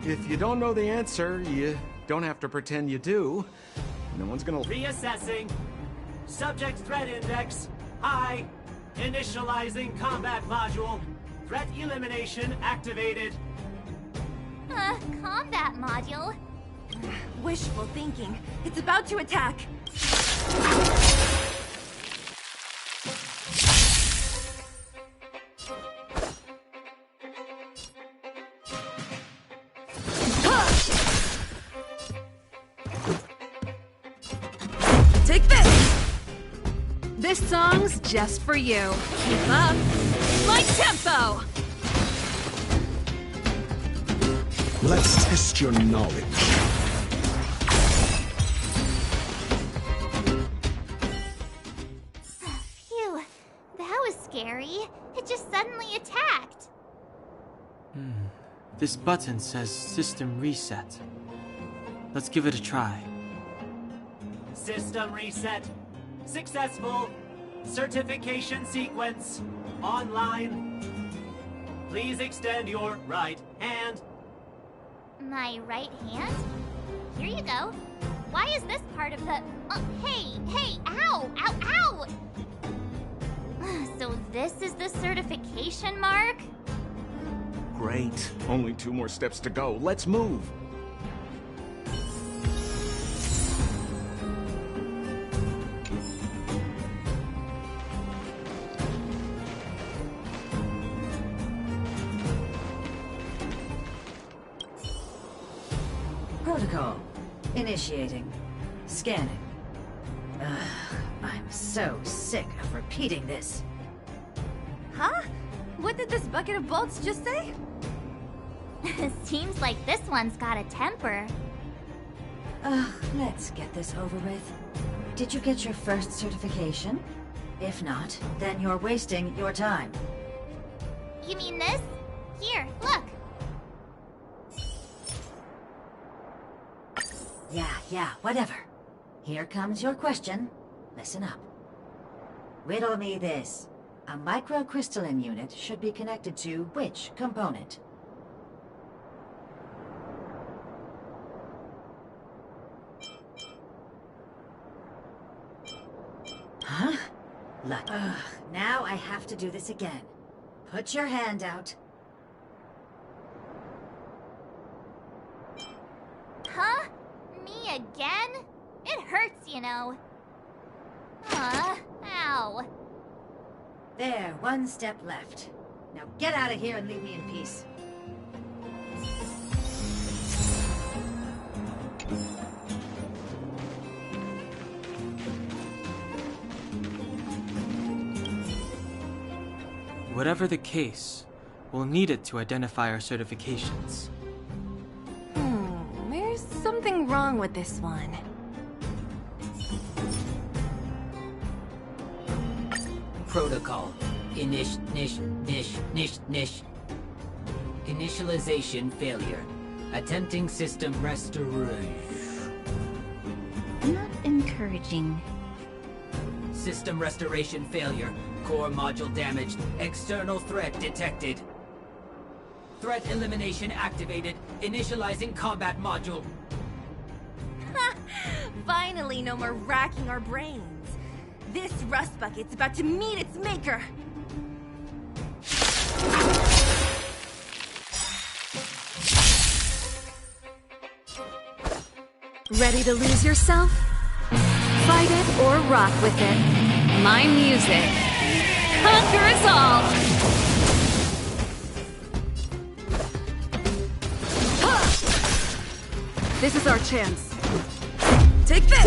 S17: if you don't know the answer, you don't have to pretend you do. No one's gonna...
S18: Reassessing. Subject threat index. High. Initializing combat module. Threat elimination activated.
S15: Combat module?
S1: Wishful thinking. It's about to attack.
S6: Take this! This song's just for you. Keep up my tempo!
S4: Let's test your knowledge.
S15: Phew, that was scary. It just suddenly attacked.
S5: This button says System Reset. Let's give it a try.
S18: System reset. Successful. Certification sequence. Online. Please extend your right hand.
S15: My right hand? Here you go. Why is this part of the... hey, ow, ow, ow! So this is the certification mark?
S17: Great. Only 2 more steps to go. Let's move.
S19: Protocol. Initiating. Scanning. I'm so sick of repeating this.
S1: Huh? What did this bucket of bolts just say?
S15: Seems like this one's got a temper.
S19: Let's get this over with. Did you get your first certification? If not, then you're wasting your time.
S15: You mean this? Here, look.
S19: Yeah, whatever. Here comes your question. Listen up. Riddle me this. A microcrystalline unit should be connected to which component? Huh? Look. Now I have to do this again. Put your hand out.
S15: Huh? Me again? It hurts, you know. Ow.
S19: There, one step left. Now get out of here and leave me in peace.
S5: Whatever the case, we'll need it to identify our certifications.
S1: There's something wrong with this one.
S20: Protocol. Initialization failure. Attempting system restoration.
S3: Not encouraging.
S20: System restoration failure. Core module damaged. External threat detected. Threat elimination activated. Initializing combat module.
S1: Finally, no more racking our brains. This rust bucket's about to meet its maker.
S6: Ready to lose yourself? Fight it or rock with it. My music. Conquer us all!
S11: This is our chance. Take this!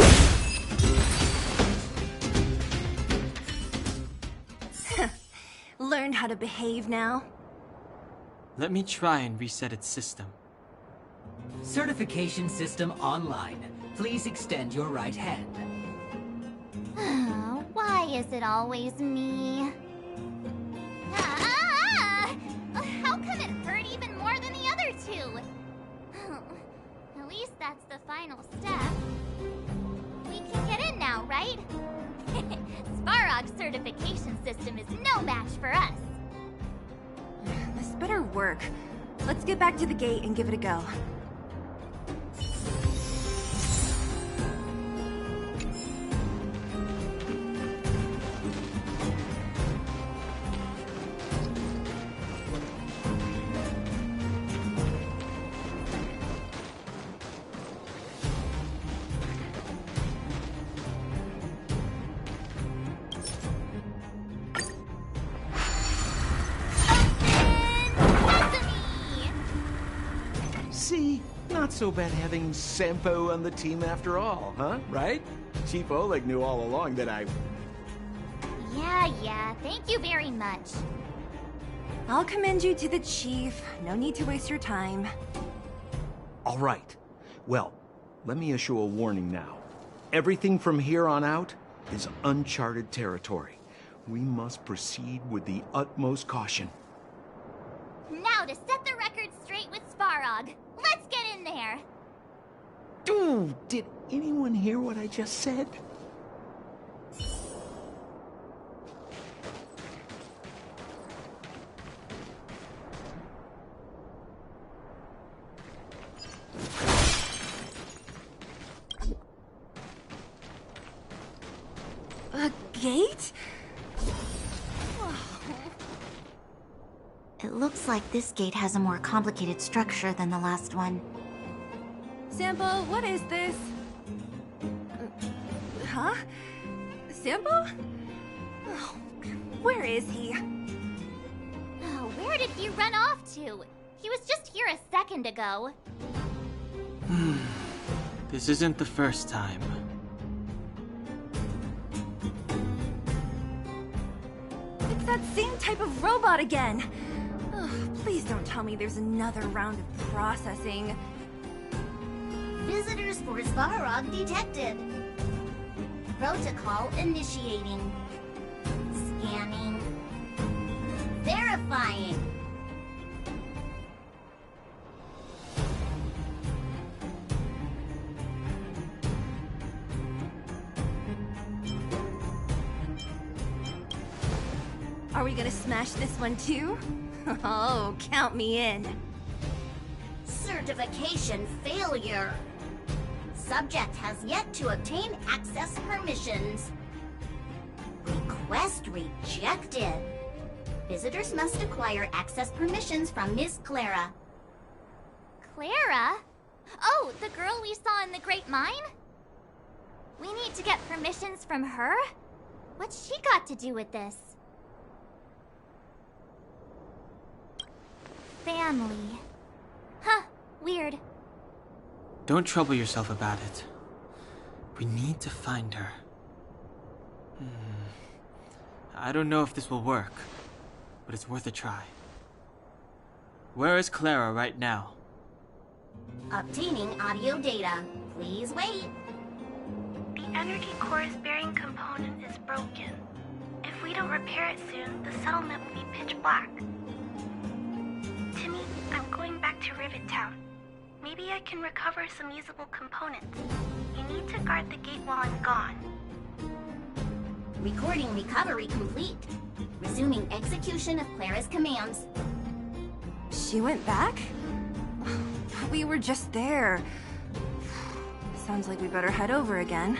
S1: Learned how to behave now?
S5: Let me try and reset its system.
S20: Certification system online. Please extend your right hand.
S15: Why is it always me? How come it hurt even more than the other two? At least that's the final step. We can get in now, right? Svarog's certification system is no match for us.
S1: This better work. Let's get back to the gate and give it a go.
S17: See? Not so bad having Sampo on the team after all, huh? Right? Chief Oleg knew all along that I...
S15: Yeah, thank you very much.
S1: I'll commend you to the chief. No need to waste your time.
S17: All right. Well, let me issue a warning now. Everything from here on out is uncharted territory. We must proceed with the utmost caution.
S15: Now to set the record straight with Svarog. Let's get in there!
S17: Dude, did anyone hear what I just said?
S1: A gate?
S3: It looks like this gate has a more complicated structure than the last one.
S1: Sampo, what is this? Huh? Sampo? Oh, where is he?
S15: Where did he run off to? He was just here a second ago.
S5: This isn't the first time.
S1: It's that same type of robot again. Ugh, please don't tell me there's another round of processing.
S3: Visitors for Svarog detected. Protocol initiating. Scanning. Verifying.
S1: Are we gonna smash this one too? Oh, count me in.
S3: Certification failure. Subject has yet to obtain access permissions. Request rejected. Visitors must acquire access permissions from Ms. Clara.
S15: Clara? Oh, the girl we saw in the Great Mine? We need to get permissions from her? What's she got to do with this? Family. Huh, weird.
S5: Don't trouble yourself about it. We need to find her. I don't know if this will work, but it's worth a try. Where is Clara right now?
S3: Obtaining audio data. Please wait.
S21: The energy core's bearing component is broken. If we don't repair it soon, the settlement will be pitch black. Timmy, I'm going back to Rivet Town. Maybe I can recover some usable components. You need to guard the gate while I'm gone.
S3: Recording recovery complete. Resuming execution of Clara's commands.
S1: She went back? We were just there. Sounds like we better head over again.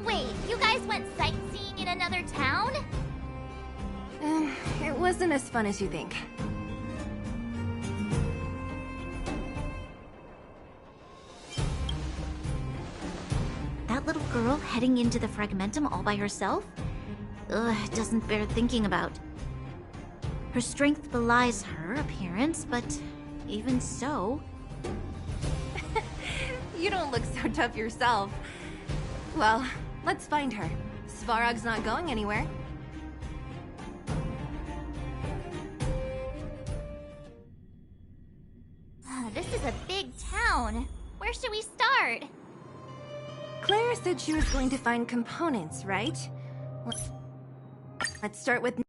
S15: Wait, you guys went sightseeing in another town?
S1: It wasn't as fun as you think.
S3: That little girl heading into the Fragmentum all by herself? Ugh, it doesn't bear thinking about. Her strength belies her appearance, but even so...
S1: You don't look so tough yourself. Well, let's find her. Svarog's not going anywhere.
S15: This is a big town. Where should we start?
S1: Clara said she was going to find components, right? Let's start with